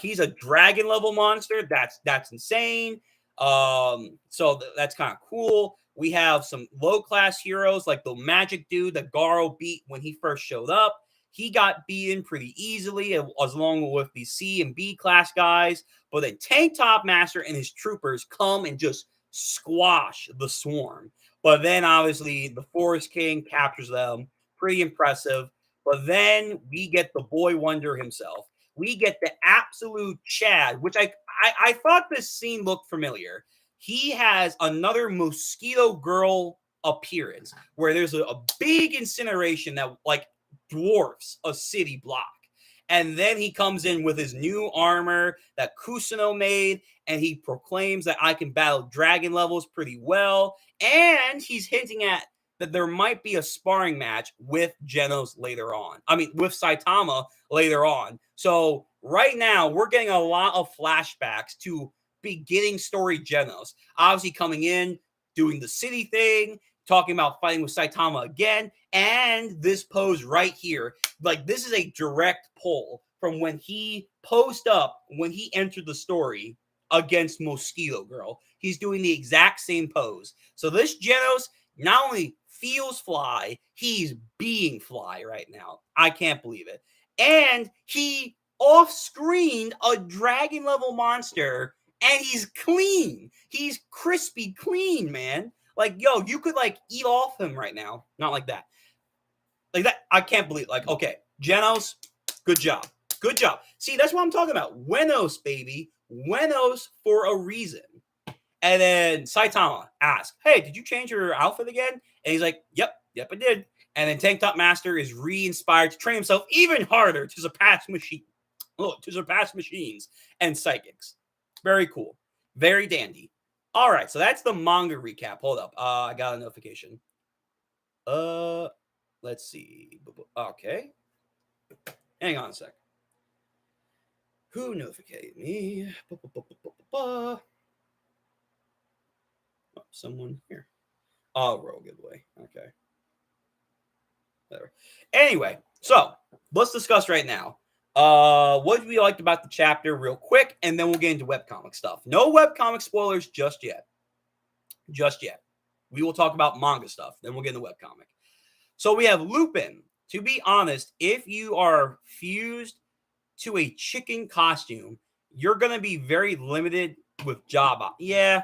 He's a dragon level monster. That's insane. That's kind of cool. We have some low class heroes like the magic dude that Garo beat when he first showed up. He got beaten pretty easily, as along with the C and B class guys. But then Tank Top Master and his troopers come and just squash the swarm. But then obviously the Forest King captures them. Pretty impressive. But then we get the boy wonder himself. We get the absolute Chad, which I thought this scene looked familiar. He has another Mosquito Girl appearance where there's a big incineration that like dwarfs a city block. And then he comes in with his new armor that Kusuno made, and he proclaims that I can battle dragon levels pretty well. And he's hinting at that there might be a sparring match with Genos later on. I mean, with Saitama later on. So right now, we're getting a lot of flashbacks to beginning story Genos. Obviously coming in, doing the city thing, talking about fighting with Saitama again, and this pose right here. Like, this is a direct pull from when he posed up, when he entered the story against Mosquito Girl. He's doing the exact same pose. So this Genos not only feels fly, he's being fly right now. I can't believe it. And he off-screened a dragon level monster, and he's clean. He's crispy clean, man. Like, yo, you could like eat off him right now. Not like that. Like that, I can't believe. Like, okay, Genos, good job. Good job. See, that's what I'm talking about. Buenos, baby. Buenos for a reason. And then Saitama asks, hey, did you change your outfit again? And he's like, yep, I did. And then Tank Top Master is re-inspired to train himself even harder to surpass machines and psychics. Very cool. Very dandy. All right, so that's the manga recap. Hold up. I got a notification. Let's see. Okay. Hang on a sec. Who notified me? Oh, someone here. Oh, roll giveaway. Okay. Whatever. Anyway, so let's discuss right now. What we liked about the chapter real quick, and then we'll get into webcomic stuff. No webcomic spoilers just yet. Just yet. We will talk about manga stuff, then we'll get into webcomic. So we have Lupin. To be honest, if you are fused to a chicken costume, you're going to be very limited with Jabba. Yeah.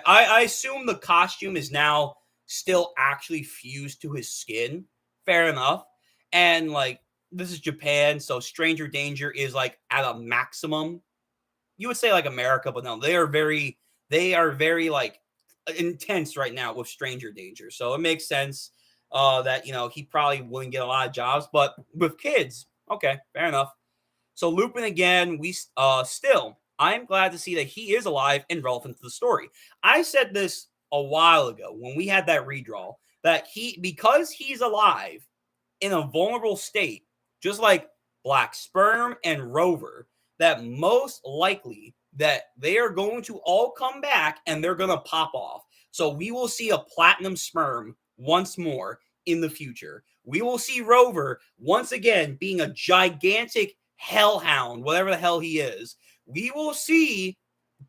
I assume the costume is now still actually fused to his skin. Fair enough. And like, this is Japan, so Stranger Danger is like at a maximum. You would say like America, but no, they are very like intense right now with Stranger Danger. So it makes sense. that he probably wouldn't get a lot of jobs, but with kids, okay, fair enough. So Lupin again, we still, I'm glad to see that he is alive and relevant to the story. I said this a while ago when we had that redraw that because he's alive in a vulnerable state, just like Black Sperm and Rover, that most likely that they are going to all come back and they're going to pop off. So we will see a Platinum Sperm once more in the future. We will see Rover once again being a gigantic hellhound, whatever the hell he is. We will see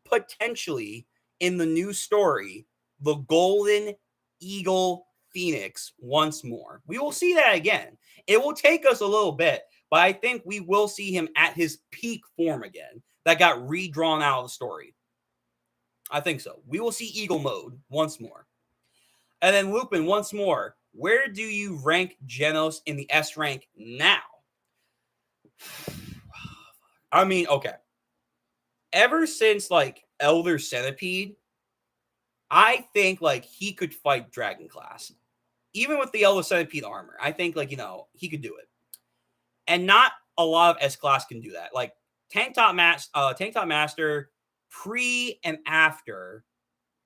potentially in the new story the Golden Eagle Phoenix once more. We will see that again. It will take us a little bit, but I think we will see him at his peak form again that got redrawn out of the story. I think so. We will see Eagle Mode once more. And then Lupin once more. Where do you rank Genos in the S rank now? I mean, okay. Ever since like Elder Centipede, I think like he could fight Dragon Class. Even with the Elder Centipede armor, I think like, he could do it. And not a lot of S class can do that. Like Tank Top Master pre and after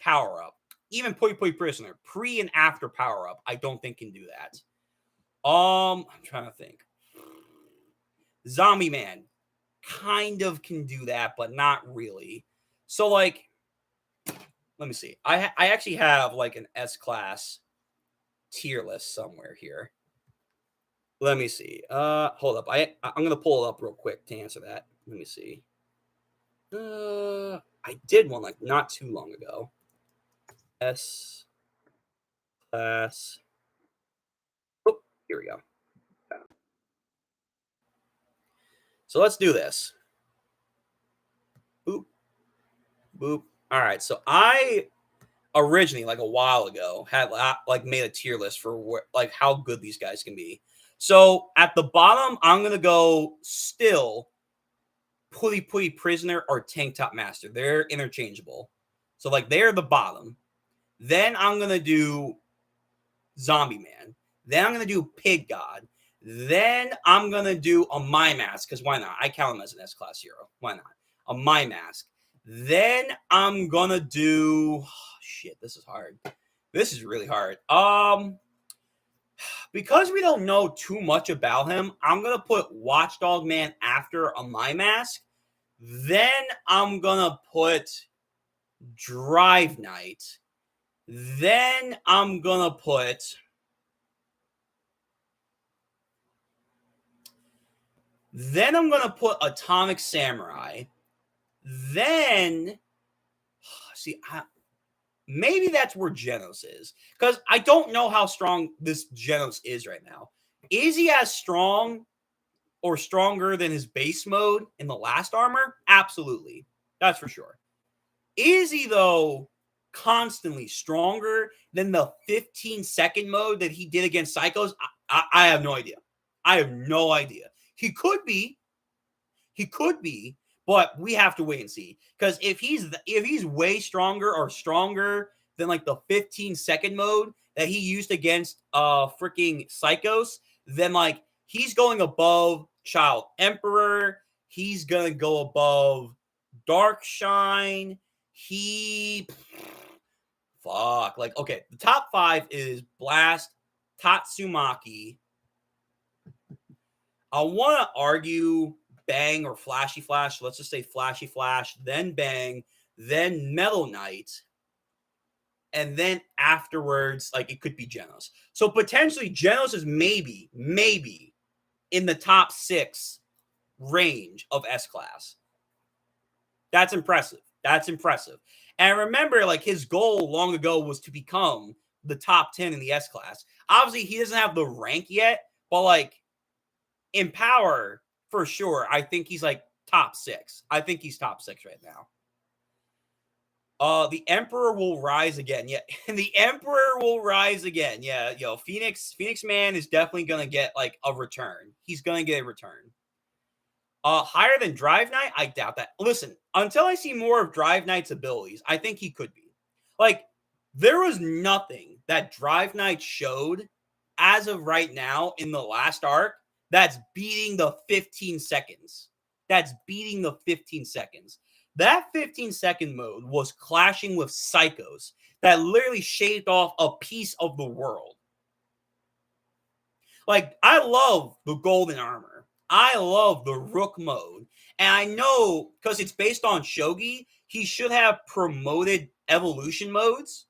power up. Even Pui Pui Prisoner pre and after power up, I don't think can do that. I'm trying to think. Zombie Man kind of can do that, but not really. So like, let me see. I actually have like an S class tier list somewhere here. Let me see. Hold up. I'm gonna pull it up real quick to answer that. Let me see. I did one like not too long ago. S class. Oh, here we go. So let's do this. Boop, boop. All right. So I originally, like a while ago, had like made a tier list for like how good these guys can be. So at the bottom, I'm gonna go still Puli Puli Prisoner or Tank Top Master. They're interchangeable. So like they're the bottom. Then I'm gonna do Zombie Man. Then I'm gonna do Pig God. Then I'm gonna do a My Mask, because why not? I count him as an S class hero. Why not? A My Mask. Then I'm gonna do shit, this is hard. This is really hard. Because we don't know too much about him, I'm gonna put Watchdog Man after a My Mask. Then I'm gonna put Drive Knight. Then I'm gonna put Atomic Samurai. Then see, maybe that's where Genos is, because I don't know how strong this Genos is right now. Is he as strong or stronger than his base mode in the last armor? Absolutely. That's for sure. Is he, though, constantly stronger than the 15-second mode that he did against Psychos? I have no idea. I have no idea. He could be. He could be, but we have to wait and see. Because if he's way stronger or stronger than like the 15-second mode that he used against freaking Psychos, then like he's going above Child Emperor. He's gonna go above Darkshine. Like, okay, the top 5 is Blast, Tatsumaki. I want to argue Bang or Flashy Flash. Let's just say Flashy Flash, then Bang, then Metal Knight, and then afterwards, like, it could be Genos. So potentially Genos is maybe in the top 6 range of S class. That's impressive. That's impressive. And remember, like, his goal long ago was to become the top 10 in the S class. Obviously, he doesn't have the rank yet, but like in power, for sure, I think he's like top 6. I think he's top 6 right now. The Emperor will rise again. Yeah, the Emperor will rise again. Yeah, Phoenix Man is definitely gonna get like a return. He's gonna get a return. Higher than Drive Knight? I doubt that. Listen, until I see more of Drive Knight's abilities, I think he could be. Like, there was nothing that Drive Knight showed as of right now in the last arc, that's beating the 15 seconds. That's beating the 15 seconds. That 15-second mode was clashing with Psychos that literally shaved off a piece of the world. Like, I love the golden armor. I love the Rook mode. And I know, because it's based on Shogi, he should have promoted evolution modes.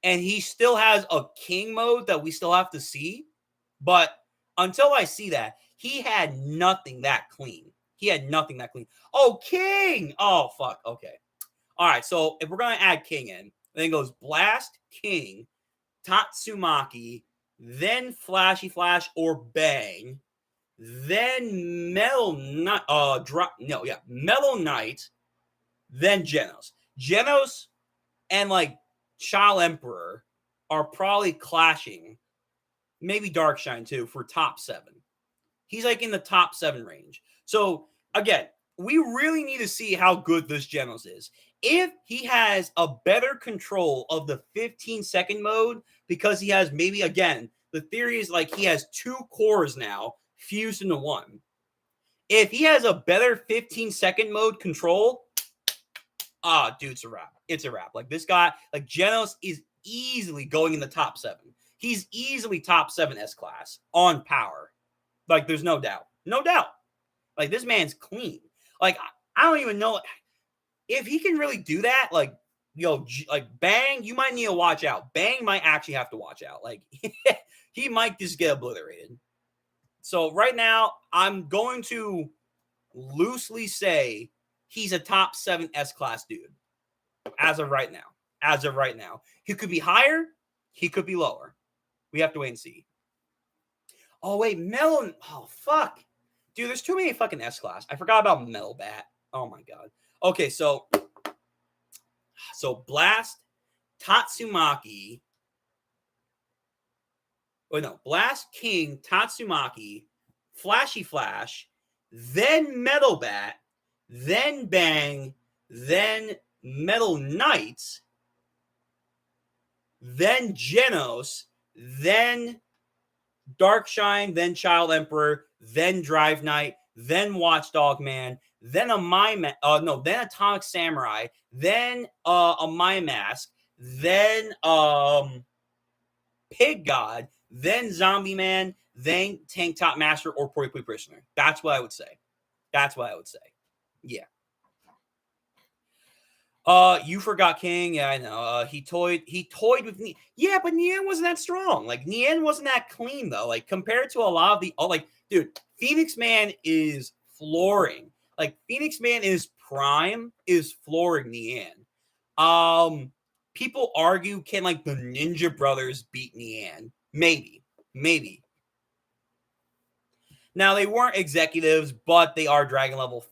And he still has a king mode that we still have to see. But until I see that, he had nothing that clean. He had nothing that clean. Oh, king! Oh, fuck. Okay. All right, so if we're going to add king in, then it goes Blast, King, Tatsumaki, then Flashy Flash or Bang, then Metal Knight, Metal Knight, then Genos. Genos and like Child Emperor are probably clashing. Maybe Darkshine too for top 7. He's like in the top 7 range. So again, we really need to see how good this Genos is. If he has a better control of the 15-second mode, because he has maybe, again, the theory is like he has 2 cores now fused into one. If he has a better 15-second mode control, dude, it's a wrap. It's a wrap. Like, this guy, like, Genos is easily going in the top 7. He's easily top 7 S-Class on power. Like, there's no doubt. No doubt. Like, this man's clean. Like, I don't even know if he can really do that. Like, like Bang, you might need to watch out. Bang might actually have to watch out. Like, he might just get obliterated. So right now, I'm going to loosely say he's a top 7 S-Class dude. As of right now. As of right now. He could be higher. He could be lower. We have to wait and see. Oh, wait. Melon. Oh, fuck. Dude, there's too many fucking S-Class. I forgot about Metal Bat. Oh, my God. Okay, so Blast, Tatsumaki. Oh, no. Blast, King, Tatsumaki, Flashy Flash, then Metal Bat, then Bang, then Metal Knight, then Genos, then Darkshine, then Child Emperor, then Drive Knight, then Watchdog Man, then then Atomic Samurai, then a Mime Mask, then Pig God, then Zombie Man, then Tank Top Master or Poi Poi Prisoner. That's what I would say. That's what I would say. Yeah. You forgot King. Yeah, I know. He toyed with Nien. Yeah, but Nien wasn't that strong. Like, Nien wasn't that clean though. Like, compared to a lot of the dude, Phoenix Man is flooring. Like, Phoenix Man is prime is flooring Nien. People argue, can like the Ninja Brothers beat Nien? Maybe. Now, they weren't executives, but they are Dragon level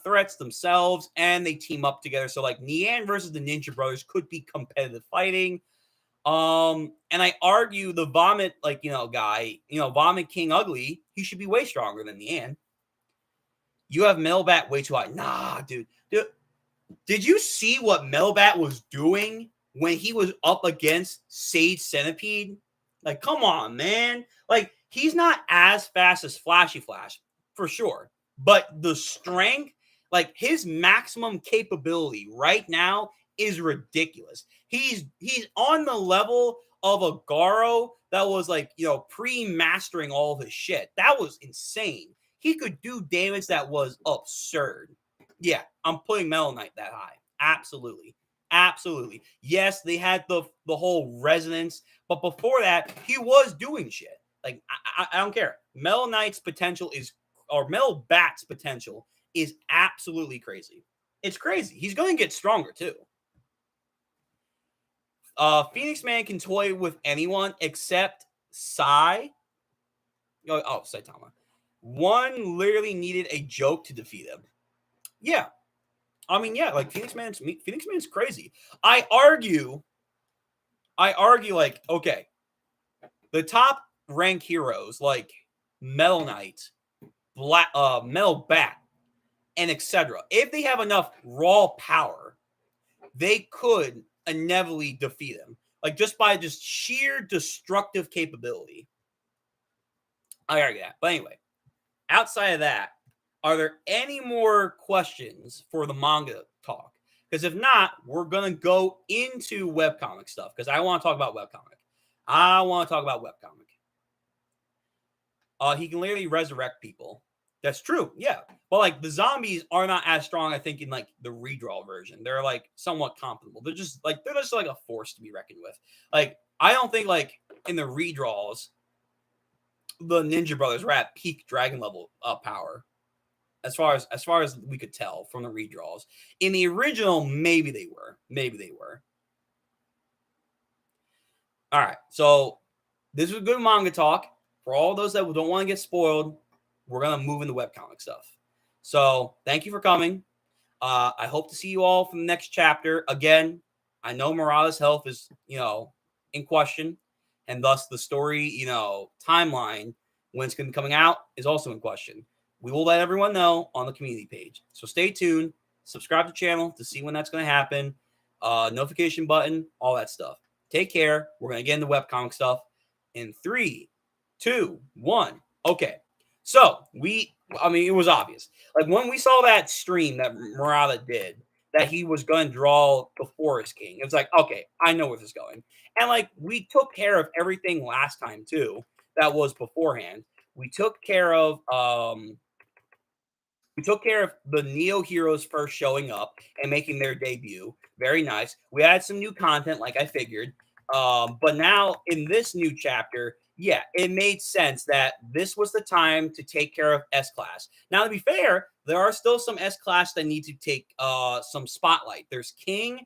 threats themselves, and they team up together. So, like, Nien versus the Ninja Brothers could be competitive fighting. And I argue the Vomit, guy, Vomit King Ugly, he should be way stronger than Nien. You have Melbat way too high. Nah, dude. Did you see what Melbat was doing when he was up against Sage Centipede? Like, come on, man. Like, he's not as fast as Flashy Flash, for sure. But the strength, like, his maximum capability right now is ridiculous. He's on the level of a Garo that was, like, pre-mastering all of his shit. That was insane. He could do damage that was absurd. Yeah, I'm putting Metal Knight that high. Absolutely. Absolutely. Yes, they had the whole resonance, but before that, he was doing shit. Like, I don't care. Metal Knight's potential Metal Bat's potential is absolutely crazy. It's crazy. He's going to get stronger, too. Phoenix Man can toy with anyone except Saitama. One literally needed a joke to defeat him. Yeah. I mean, yeah, like Phoenix Man's crazy. I argue, like, okay, the top rank heroes like Metal Knight, Metal Bat, and etc. If they have enough raw power, they could inevitably defeat him. Like, just by just sheer destructive capability. I argue that. But anyway, outside of that, are there any more questions for the manga talk? Because if not, we're going to go into webcomic stuff because I want to talk about webcomic. He can literally resurrect people. That's true, yeah. But like the zombies are not as strong, I think, in like the redraw version. They're like somewhat comparable. They're just like a force to be reckoned with. Like I don't think like in the redraws, the Ninja Brothers were at peak dragon level power. As far as we could tell from the redraws. In the original, maybe they were. All right, so this was good manga talk. For all those that don't want to get spoiled, we're gonna move into webcomic stuff. So thank you for coming. I hope to see you all for the next chapter. Again, I know Murata's health is in question, and thus the story timeline when it's going to be coming out is also in question. We will let everyone know on the community page. So stay tuned. Subscribe to the channel to see when that's going to happen. Notification button, all that stuff. Take care. We're going to get into webcomic stuff in 3, 2, 1. Okay. So it was obvious. Like when we saw that stream that Murata did, that he was going to draw the Forest King. It's like, okay, I know where this is going. And like we took care of everything last time too. That was beforehand. We took care of the Neo Heroes first showing up and making their debut. Very nice. We had some new content, like I figured. But now in this new chapter, yeah, it made sense that this was the time to take care of S-Class. Now, to be fair, there are still some S-Class that need to take some spotlight. There's King,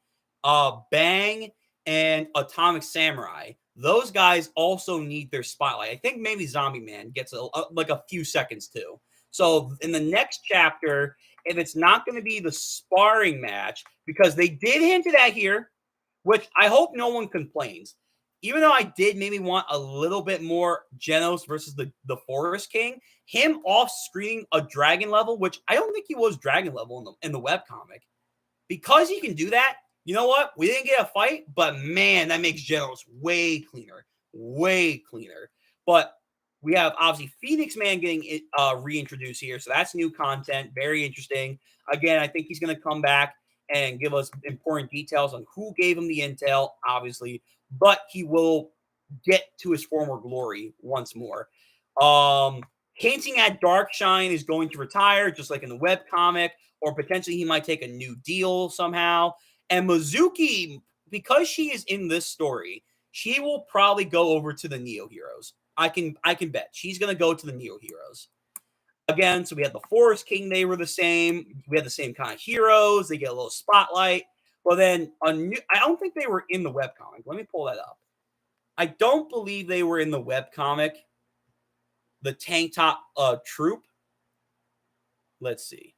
Bang, and Atomic Samurai. Those guys also need their spotlight. I think maybe Zombie Man gets a few seconds too. So in the next chapter, if it's not going to be the sparring match, because they did hint at that here, which I hope no one complains. Even though I did maybe want a little bit more Genos versus the Forest King, him off-screening a dragon level, which I don't think he was dragon level in the webcomic. Because he can do that, you know what? We didn't get a fight, but man, that makes Genos way cleaner. Way cleaner. But we have obviously Phoenix Man getting reintroduced here, so that's new content. Very interesting. Again, I think he's going to come back and give us important details on who gave him the intel, obviously, but he will get to his former glory once more. Hinting at Darkshine is going to retire, just like in the webcomic, or potentially he might take a new deal somehow. And Mizuki, because she is in this story, she will probably go over to the Neo Heroes. I can bet she's going to go to the Neo Heroes. Again, so we had the Forest King. They were the same. We had the same kind of heroes. They get a little spotlight. Well, then I don't think they were in the webcomic. Let me pull that up. I don't believe they were in the webcomic. The Tank Top troop. Let's see.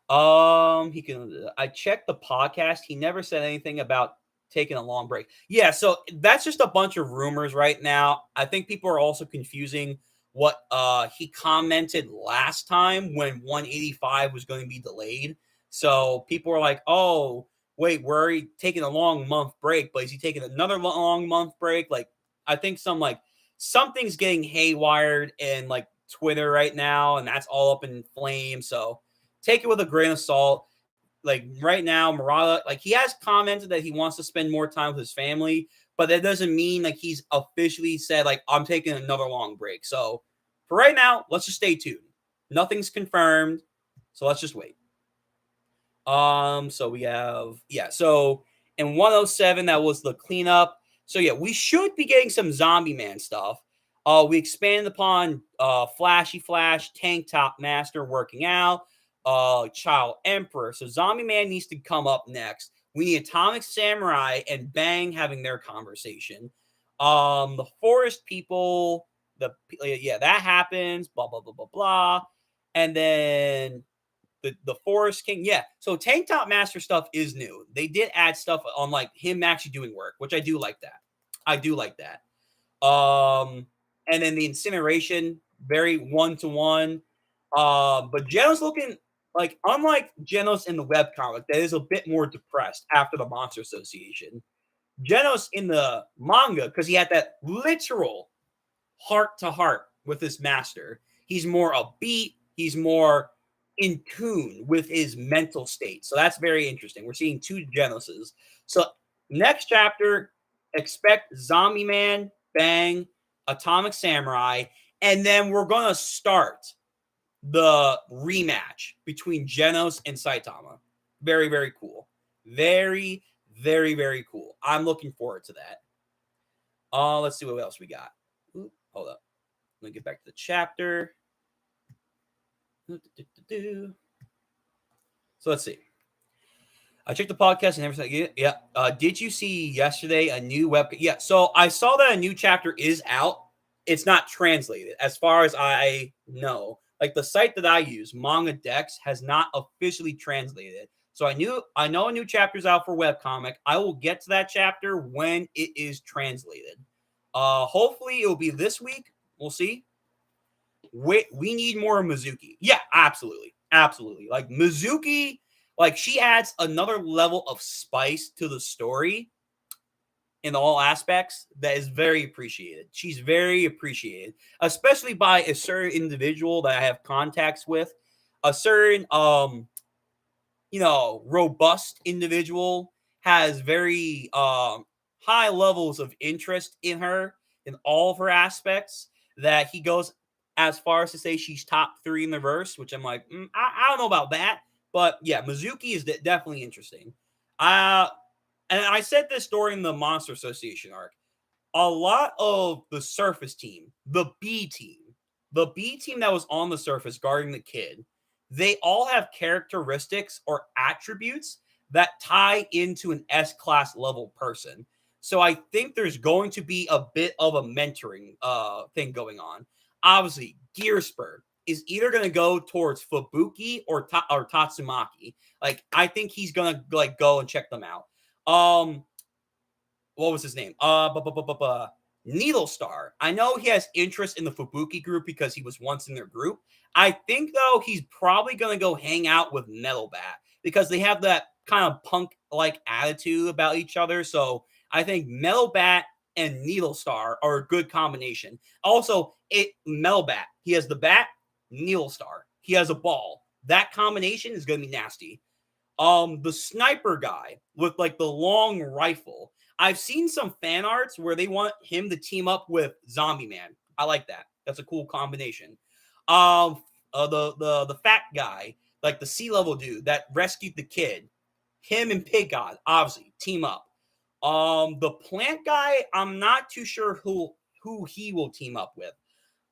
I checked the podcast. He never said anything about taking a long break. Yeah, so that's just a bunch of rumors right now. I think people are also confusing what he commented last time when 185 was going to be delayed. So people are like, "Oh, wait, we're already taking a long month break, but is he taking another long month break?" Like, I think something's getting haywired in like Twitter right now, and that's all up in flames. So take it with a grain of salt. Like right now, Murata, like he has commented that he wants to spend more time with his family, but that doesn't mean like he's officially said like I'm taking another long break. So for right now, let's just stay tuned. Nothing's confirmed, so let's just wait. So we have so in 107 that was the cleanup. So yeah, we should be getting some Zombie Man stuff. We expanded upon Flashy Flash, Tank Top Master working out. Child Emperor. So Zombie Man needs to come up next. We need Atomic Samurai and Bang having their conversation. The Forest People, that happens. Blah blah blah blah blah, and then the Forest King. Yeah, so Tank Top Master stuff is new. They did add stuff on like him actually doing work, which I do like that. And then the Incineration, very 1-to-1. But Genos looking Like, unlike Genos in the webcomic, that is a bit more depressed after the Monster Association. Genos in the manga, because he had that literal heart to heart with his master, he's more upbeat, he's more in tune with his mental state. So that's very interesting. We're seeing two Genoses. So next chapter, expect Zombie Man, Bang, Atomic Samurai, and then we're gonna start the rematch between Genos and Saitama. Very, very cool. Very, very, very cool. I'm looking forward to that. Let's see what else we got. Ooh, hold up. Let me get back to the chapter. So let's see. I checked the podcast and everything. Yeah. Did you see yesterday a new web? Yeah. So I saw that a new chapter is out. It's not translated, as far as I know. Like the site that I use, Manga Dex, has not officially translated. So I know a new chapter's out for webcomic. I will get to that chapter when it is translated. Hopefully it will be this week. We'll see. We need more Mizuki. Yeah, absolutely. Absolutely. Like Mizuki, like she adds another level of spice to the story in all aspects that is very appreciated. She's very appreciated, especially by a certain individual that I have contacts with, a certain robust individual has very high levels of interest in her in all of her aspects, that he goes as far as to say she's top 3 in the verse, which I'm like, I don't know about that. But yeah, Mizuki is definitely interesting. And I said this during the Monster Association arc. A lot of the surface team, the B team that was on the surface guarding the kid, they all have characteristics or attributes that tie into an S-class level person. So I think there's going to be a bit of a mentoring thing going on. Obviously, Gearspur is either going to go towards Fubuki or Tatsumaki. Like, I think he's going to like go and check them out. What was his name? Needle Star. I know he has interest in the Fubuki group because he was once in their group. I think, though, he's probably going to go hang out with Metal Bat because they have that kind of punk-like attitude about each other. So I think Metal Bat and Needle Star are a good combination. Also, Metal Bat. He has the bat, Needle Star. He has a ball. That combination is going to be nasty. The sniper guy with like the long rifle. I've seen some fan arts where they want him to team up with Zombie Man. I like that. That's a cool combination. The fat guy, like the sea level dude that rescued the kid, him and Pig God obviously team up. The plant guy, I'm not too sure who he will team up with.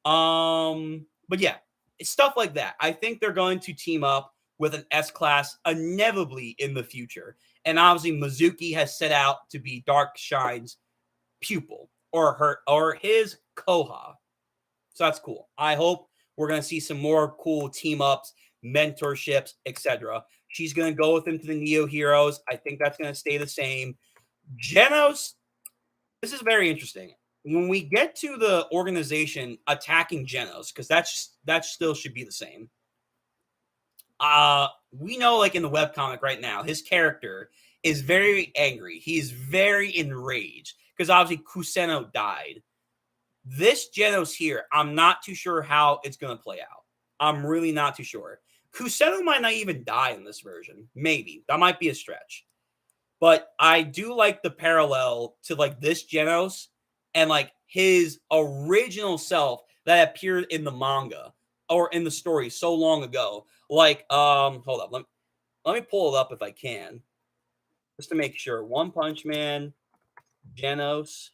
But yeah, it's stuff like that. I think they're going to team up with an S-class inevitably in the future. And obviously, Mizuki has set out to be Dark Shine's pupil or his Koha. So that's cool. I hope we're going to see some more cool team ups, mentorships, etc. She's going to go with him to the Neo Heroes. I think that's going to stay the same. Genos, this is very interesting. When we get to the organization attacking Genos, because that still should be the same. We know, like in the webcomic right now, his character is very angry. He's very enraged because obviously Kuseno died. This Genos here, I'm not too sure how it's going to play out. I'm really not too sure. Kuseno might not even die in this version. Maybe. That might be a stretch. But I do like the parallel to like this Genos and like his original self that appeared in the manga or in the story so long ago. Like, hold up. Let me pull it up if I can. Just to make sure. One Punch Man, Genos.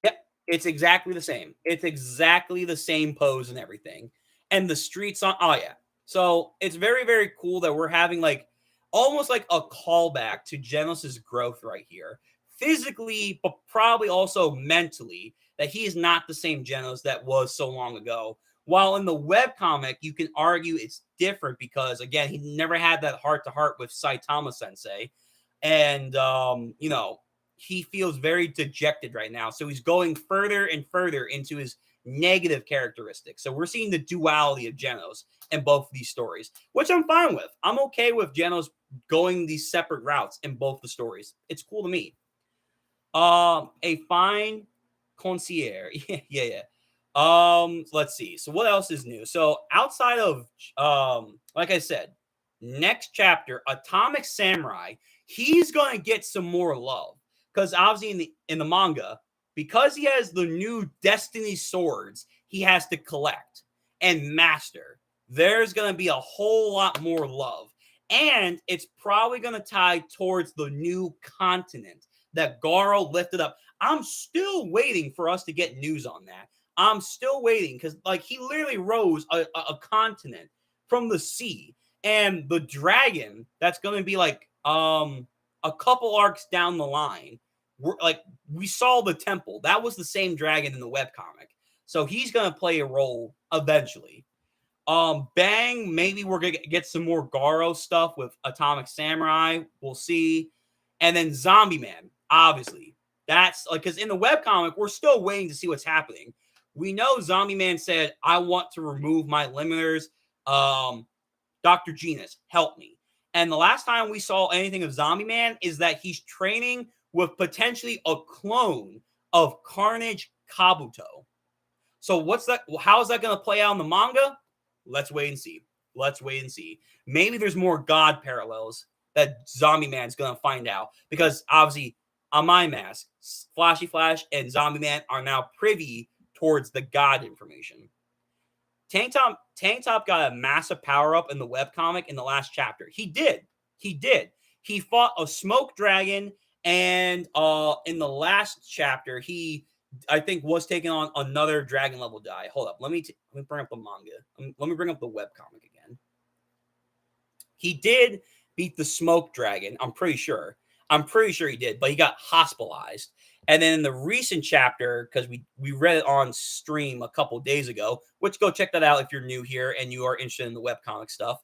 Yep, it's exactly the same. It's exactly the same pose and everything. And the streets on, oh yeah. So it's very, very cool that we're having like almost like a callback to Genos's growth right here. Physically, but probably also mentally, that he is not the same Genos that was so long ago. While in the webcomic, you can argue it's different because, again, he never had that heart-to-heart with Saitama Sensei. And, he feels very dejected right now. So he's going further and further into his negative characteristics. So we're seeing the duality of Genos in both of these stories, which I'm fine with. I'm okay with Genos going these separate routes in both the stories. It's cool to me. A fine concierge. Yeah. Let's see. So what else is new? So outside of like I said, next chapter, Atomic Samurai, he's gonna get some more love. Because obviously in the manga, because he has the new Destiny swords, he has to collect and master. There's gonna be a whole lot more love. And it's probably gonna tie towards the new continent that Garo lifted up. I'm still waiting for us to get news on that. I'm still waiting because, like, he literally rose a continent from the sea, and the dragon that's going to be like a couple arcs down the line. We saw the temple. That was the same dragon in the webcomic, so he's going to play a role eventually. Bang, maybe we're gonna get some more Garo stuff with Atomic Samurai. We'll see, and then Zombie Man. Obviously, that's like because in the webcomic we're still waiting to see what's happening. We know Zombie Man said, "I want to remove my limiters." Dr. Genus, help me. And the last time we saw anything of Zombie Man is that he's training with potentially a clone of Carnage Kabuto. So what's that? How is that going to play out in the manga? Let's wait and see. Let's wait and see. Maybe there's more God parallels that Zombie Man's going to find out because obviously on my mask, Flashy Flash and Zombie Man are now privy towards the God information. Tank Top got a massive power up in the webcomic in the last chapter. He did. He fought a smoke dragon, and in the last chapter, he I think was taking on another dragon level guy. Hold up, let me bring up the manga. Let me bring up the webcomic again. He did beat the smoke dragon. I'm pretty sure he did, but he got hospitalized. And then in the recent chapter, because we read it on stream a couple days ago, which go check that out if you're new here and you are interested in the webcomic stuff.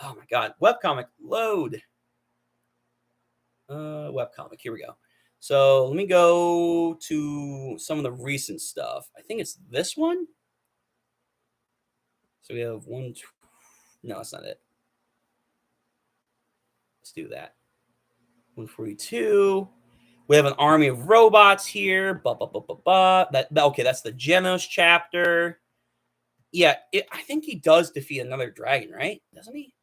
Oh my God, webcomic load. Webcomic, here we go. So let me go to some of the recent stuff. I think it's this one. So we have one. No, that's not it. Let's do that. 142. We have an army of robots here. Okay, that's the Genos chapter. Yeah, I think he does defeat another dragon, right? Doesn't he?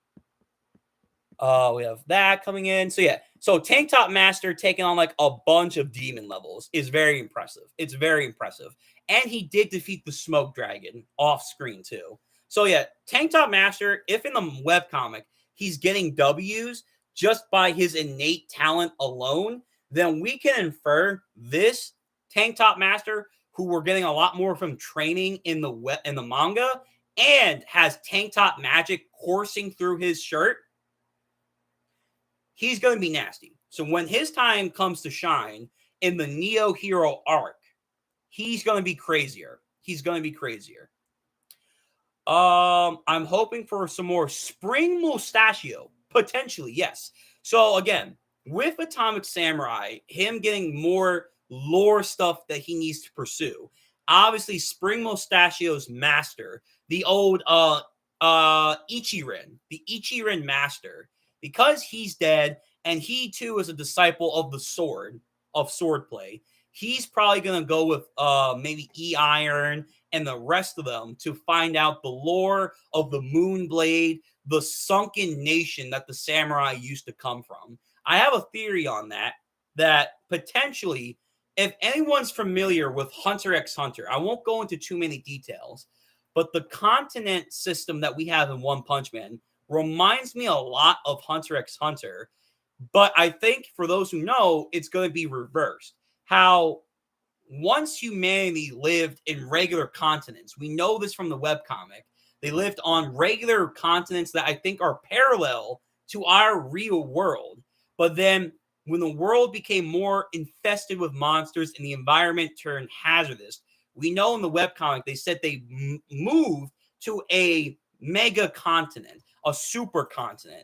We have that coming in. So yeah, so Tank Top Master taking on like a bunch of demon levels is very impressive. It's very impressive. And he did defeat the Smoke Dragon off screen too. So yeah, Tank Top Master, if in the webcomic he's getting W's just by his innate talent alone, then we can infer this Tank Top Master, who we're getting a lot more from training in the manga, and has tank top magic coursing through his shirt, he's going to be nasty. So when his time comes to shine in the Neo Hero arc, he's going to be crazier. I'm hoping for some more Spring Mustachio, potentially, yes. So again, with Atomic Samurai, him getting more lore stuff that he needs to pursue. Obviously, Spring Mustachio's master, the old Ichirin, the Ichirin master, because he's dead and he too is a disciple of the sword, of swordplay, he's probably going to go with maybe E-Iron and the rest of them to find out the lore of the Moonblade, the sunken nation that the samurai used to come from. I have a theory on that potentially, if anyone's familiar with Hunter x Hunter, I won't go into too many details, but the continent system that we have in One Punch Man reminds me a lot of Hunter x Hunter, but I think for those who know, it's going to be reversed. How once humanity lived in regular continents, we know this from the webcomic, they lived on regular continents that I think are parallel to our real world. But then when the world became more infested with monsters and the environment turned hazardous, we know in the webcomic they said they moved to a mega continent, a super continent.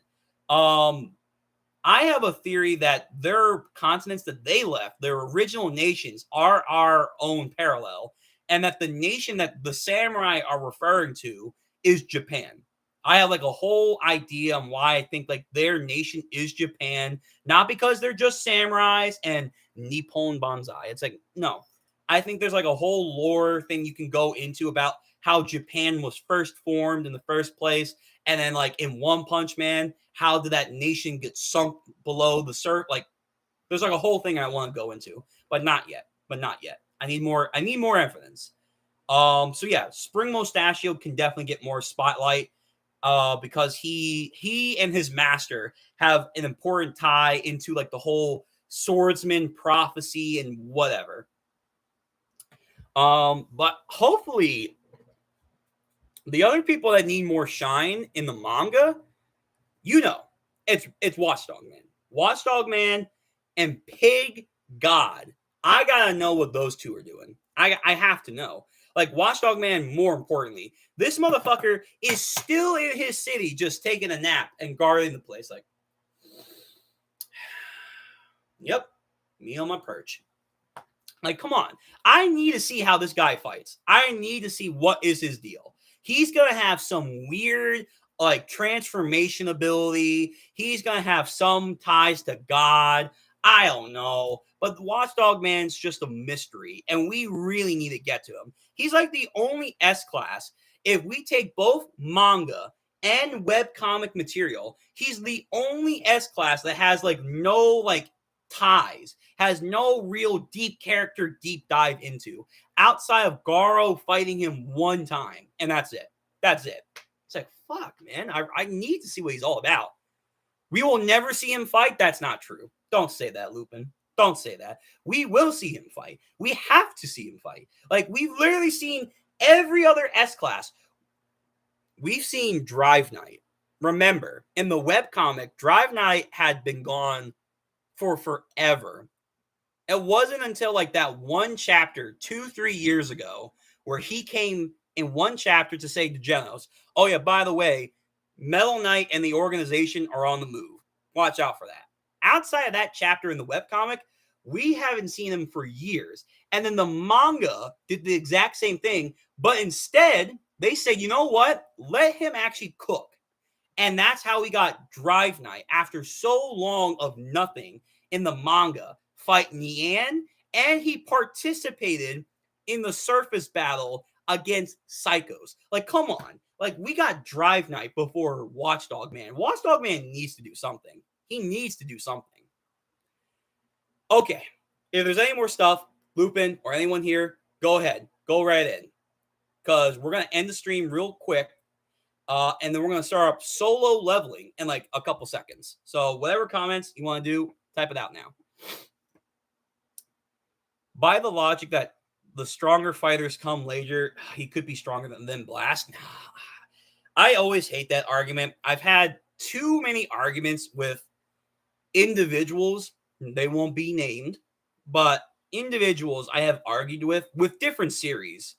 I have a theory that their continents that they left, their original nations, are our own parallel. and that the nation that the samurai are referring to is Japan. I have like a whole idea on why I think like their nation is Japan, not because they're just samurais and Nippon Banzai. It's like, no. I think there's like a whole lore thing you can go into about how Japan was first formed in the first place. And then like in One Punch Man, how did that nation get sunk below the surf? Like there's like a whole thing I want to go into, but not yet. I need more evidence. So yeah, Spring Mustachio can definitely get more spotlight because he and his master have an important tie into like the whole swordsman prophecy and whatever. But hopefully the other people that need more shine in the manga, it's Watchdog Man. Watchdog Man and Pig God. I gotta know what those two are doing. I have to know. Like Watchdog Man, more importantly, this motherfucker is still in his city just taking a nap and guarding the place. Like, yep, me on my perch. Like, come on. I need to see how this guy fights. I need to see what is his deal. He's going to have some weird, like, transformation ability. He's going to have some ties to God. I don't know. But the Watchdog Man's just a mystery, and we really need to get to him. He's like the only S-Class. If we take both manga and webcomic material, he's the only S-Class that has, like, no, like, ties, has no real deep character deep dive into outside of Garo fighting him one time, and that's it. It's like, fuck, man, I need to see what he's all about. We will never see him fight. That's not true. Don't say that, Lupin. Don't say that. We will see him fight. We have to see him fight. Like, we've literally seen every other S-Class. We've seen Drive Knight. Remember, in the webcomic, Drive Knight had been gone for forever. It wasn't until like that one chapter 2-3 years ago where he came in one chapter to say to Genos, oh yeah, by the way, Metal Knight and the organization are on the move. Watch out for that. Outside of that chapter in the webcomic, we haven't seen him for years. And then the manga did the exact same thing, but instead they said, you know what? Let him actually cook. And that's how we got Drive Knight after so long of nothing in the manga fight Nian, and he participated in the surface battle against Psychos. Like, come on. Like, we got Drive Knight before Watchdog Man. Watchdog Man needs to do something. He needs to do something. Okay. If there's any more stuff, Lupin or anyone here, go ahead. Go right in. Because we're going to end the stream real quick. And then we're going to start up solo leveling in like a couple seconds. So whatever comments you want to do, type it out now. By the logic that the stronger fighters come later, he could be stronger than Blast. I always hate that argument. I've had too many arguments with individuals. They won't be named, but individuals I have argued with different series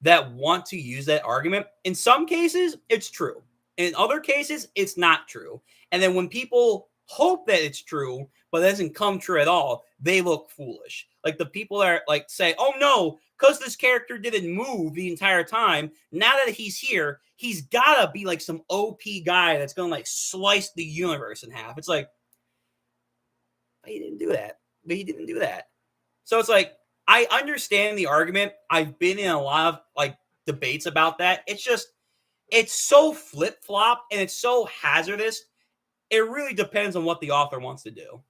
that want to use that argument. In some cases, it's true. In other cases, it's not true. And then when people hope that it's true, but it doesn't come true at all, they look foolish. Like the people that are like say, oh no, because this character didn't move the entire time, now that he's here, he's gotta be like some OP guy that's gonna like slice the universe in half. It's like, but he didn't do that. So it's like, I understand the argument. I've been in a lot of like debates about that. It's just, it's so flip-flop and it's so hazardous. It really depends on what the author wants to do.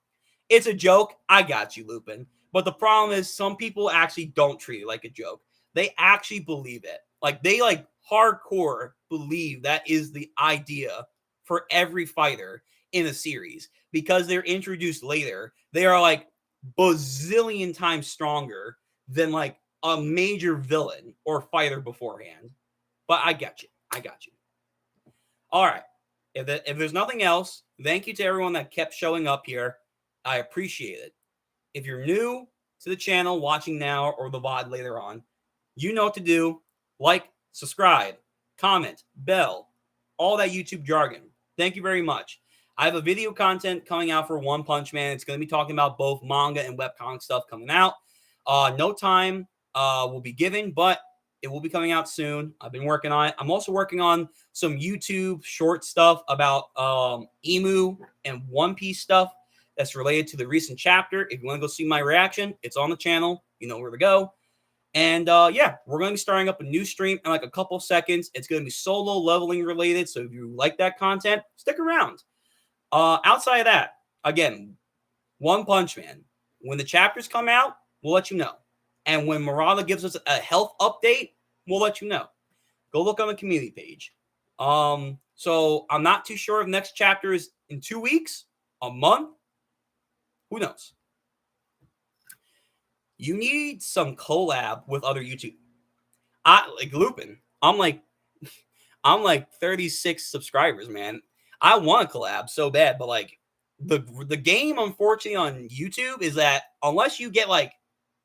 It's a joke. I got you, Lupin. But the problem is some people actually don't treat it like a joke. They actually believe it. Like they like hardcore believe that is the idea for every fighter in a series because they're introduced later. They are like bazillion times stronger than like a major villain or fighter beforehand. But I got you. All right. If there's nothing else, thank you to everyone that kept showing up here. I appreciate it. If you're new to the channel, watching now or the VOD later on, you know what to do. Like, subscribe, comment, bell, all that YouTube jargon. Thank you very much. I have a video content coming out for One Punch Man. It's going to be talking about both manga and webcomic stuff coming out. No time will be given, but it will be coming out soon. I've been working on it. I'm also working on some YouTube short stuff about Emu and One Piece stuff that's related to the recent chapter. If you want to go see my reaction, it's on the channel. You know where to go. And yeah, we're going to be starting up a new stream in like a couple seconds. It's going to be solo leveling related. So if you like that content, stick around. Outside of that, again, One Punch Man. When the chapters come out, we'll let you know. And when Murata gives us a health update, we'll let you know. Go look on the community page. So I'm not too sure if next chapter is in 2 weeks, a month. Who knows? You need some collab with other YouTube. Like Lupin. I'm like 36 subscribers, man. I want to collab so bad, but like the game, unfortunately, on YouTube is that unless you get like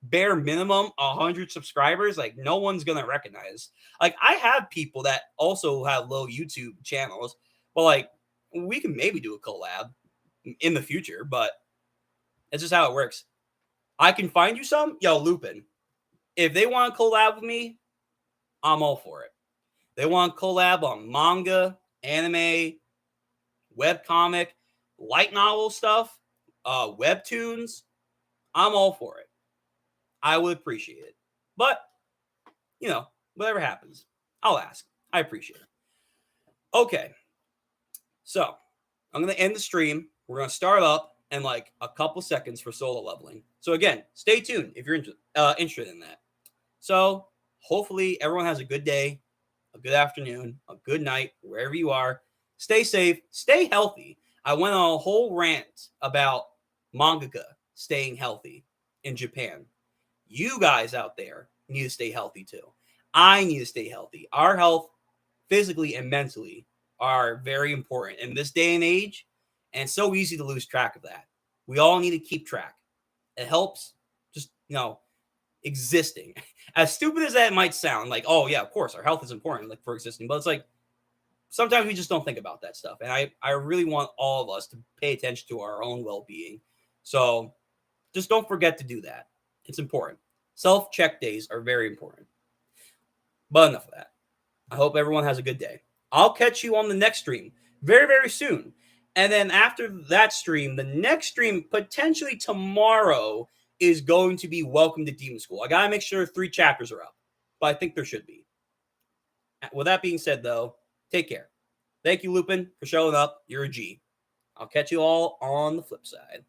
bare minimum 100 subscribers, like no one's gonna recognize. Like I have people that also have low YouTube channels, but like we can maybe do a collab in the future, but it's just how it works. I can find you some, yo, Lupin. If they want to collab with me, I'm all for it. They want to collab on manga, anime, webcomic, light novel stuff, webtoons. I'm all for it. I would appreciate it. But, you know, whatever happens, I'll ask. I appreciate it. Okay. So, I'm going to end the stream. We're going to start up in like a couple seconds for solo leveling. So, again, stay tuned if you're interested in that. So, hopefully, everyone has a good day, a good afternoon, a good night, wherever you are. Stay safe, stay healthy. I went on a whole rant about mangaka staying healthy in Japan. You guys out there need to stay healthy too. I need to stay healthy. Our health, physically and mentally, are very important in this day and age, and it's so easy to lose track of that. We all need to keep track. It helps just, existing. As stupid as that might sound, like, oh yeah, of course, our health is important, like, for existing, but it's like sometimes we just don't think about that stuff. And I really want all of us to pay attention to our own well-being. So just don't forget to do that. It's important. Self-check days are very important. But enough of that. I hope everyone has a good day. I'll catch you on the next stream very, very soon. And then after that stream, the next stream, potentially tomorrow, is going to be Welcome to Demon School. I got to make sure 3 chapters are up, but I think there should be. With that being said, though, take care. Thank you, Lupin, for showing up. You're a G. I'll catch you all on the flip side.